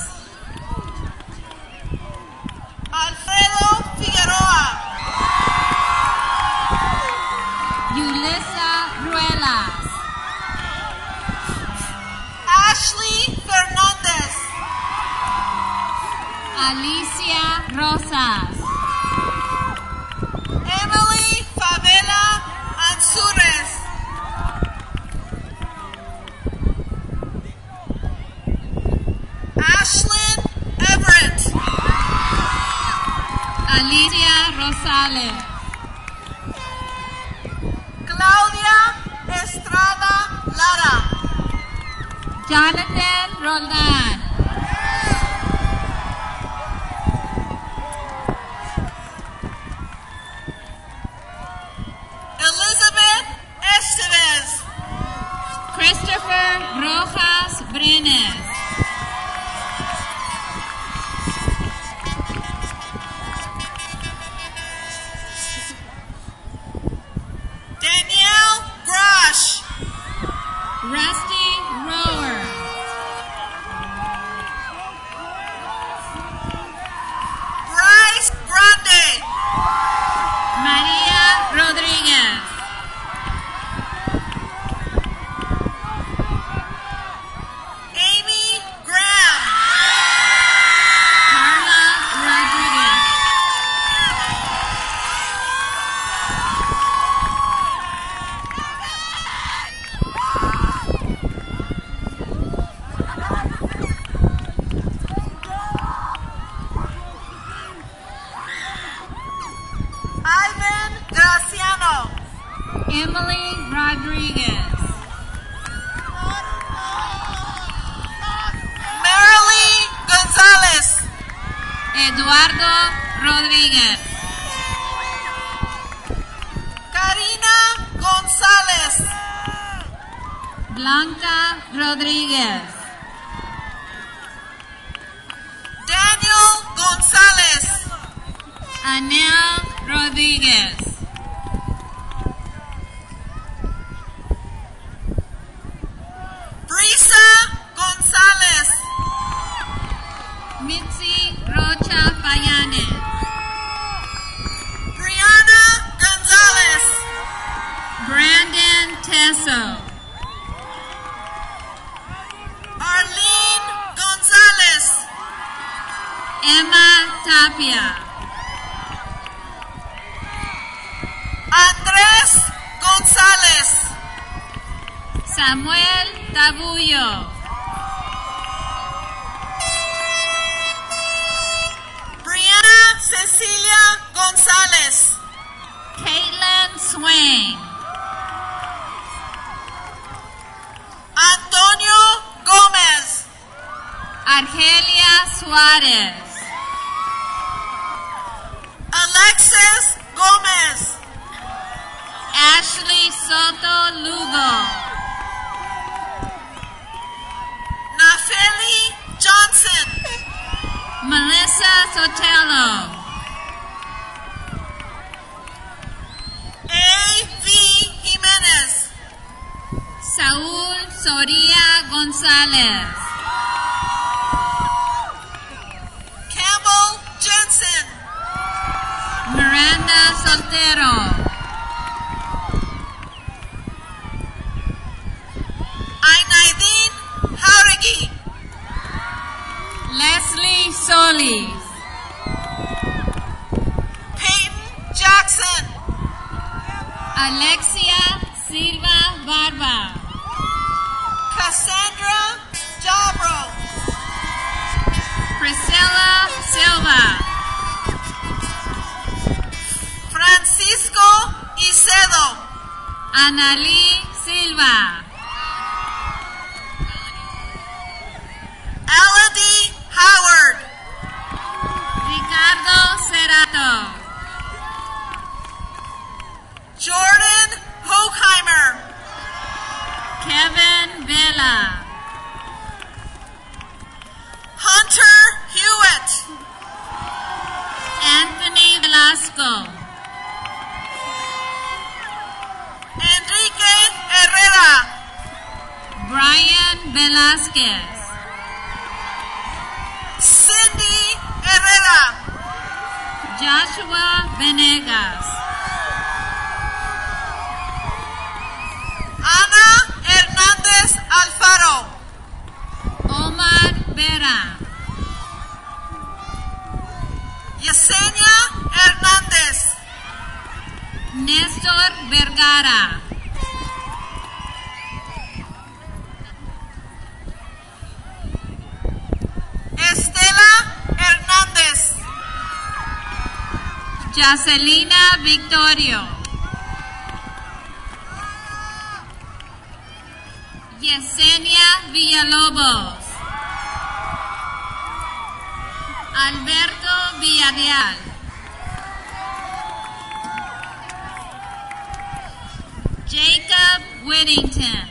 Alfredo Figueroa.
Yulissa Ruelas.
Ashley Fernandez.
Alicia Rosas.
Emily Favela Ansures. Ashlyn Everett.
Alicia Rosales.
Claudia Estrada Lara.
Jonathan Roldan.
Elizabeth Estevez.
Christopher Rojas Brenes.
Danielle Grosh.
Rusty Rower.
Bryce Grande.
María Rodríguez.
Amy Graham.
Carla Rodriguez.
Ivan Graciano.
Emily Rodriguez.
Marilee Gonzalez.
Eduardo Rodríguez.
Karina Gonzalez.
Blanca Rodríguez.
Daniel Gonzalez.
Anel Rodríguez.
Brisa Gonzalez.
Mitzi Rocha Payanes.
Brianna Gonzalez.
Brandon Tesso.
Arlene Gonzalez.
Emma Tapia.
Andrés González.
Samuel Tabullo.
Brianna Cecilia González.
Caitlin Swain.
Antonio Gómez.
Argelia Suárez.
Alexis Gómez.
Ashley Soto Lugo.
Nafeli Johnson.
Melissa Sotelo.
A.V. Jimenez.
Saúl Soria González.
Campbell Jensen.
Miranda Soltero.
Ainaidin Jauregui.
Leslie Solis.
Peyton Jackson.
Alexia Silva Barba.
Cassandra Jabro.
Priscilla Silva. Anali Silva.
Elodie Howard.
Ricardo Cerato.
Jordan Hockheimer.
Kevin Vela.
Hunter Hewitt.
Anthony Velasco.
Enrique Herrera.
Brian Velasquez.
Cindy Herrera.
Joshua Venegas.
Ana Hernández Alfaro.
Omar Vera.
Yesenia Hernández.
Néstor Vergara.
Estela Hernández.
Jacelina Victorio. Yesenia Villalobos. Alberto Villarreal. Jacob Whittington.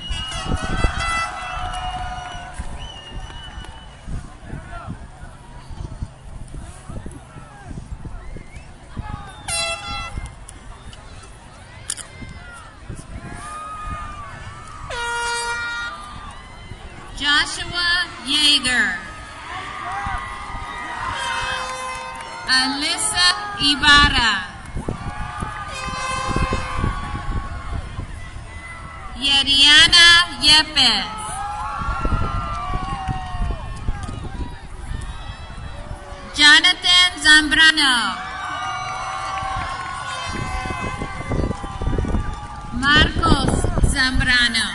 Joshua Yeager. Alyssa Ibarra. Yeriana Yepes. Jonathan Zambrano. Marcos Zambrano.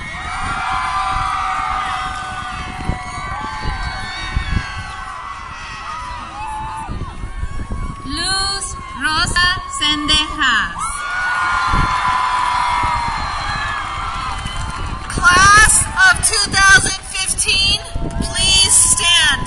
Luz Rosa Sendejas.
Class of 2015, please stand.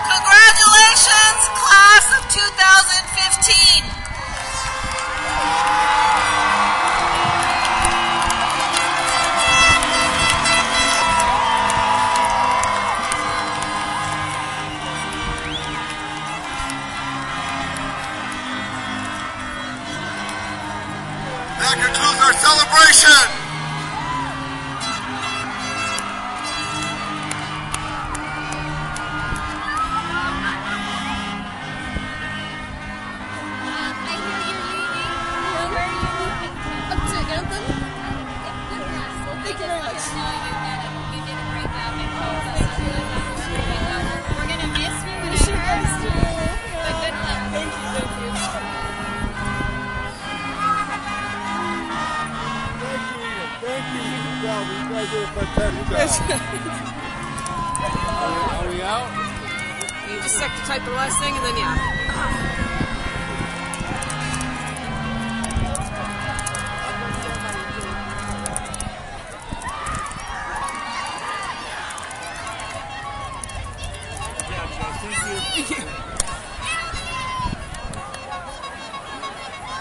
Congratulations, class of 2015.
That concludes our celebration.
Are we out?
You just have to type the last thing and then yeah.
Yeah, Justin.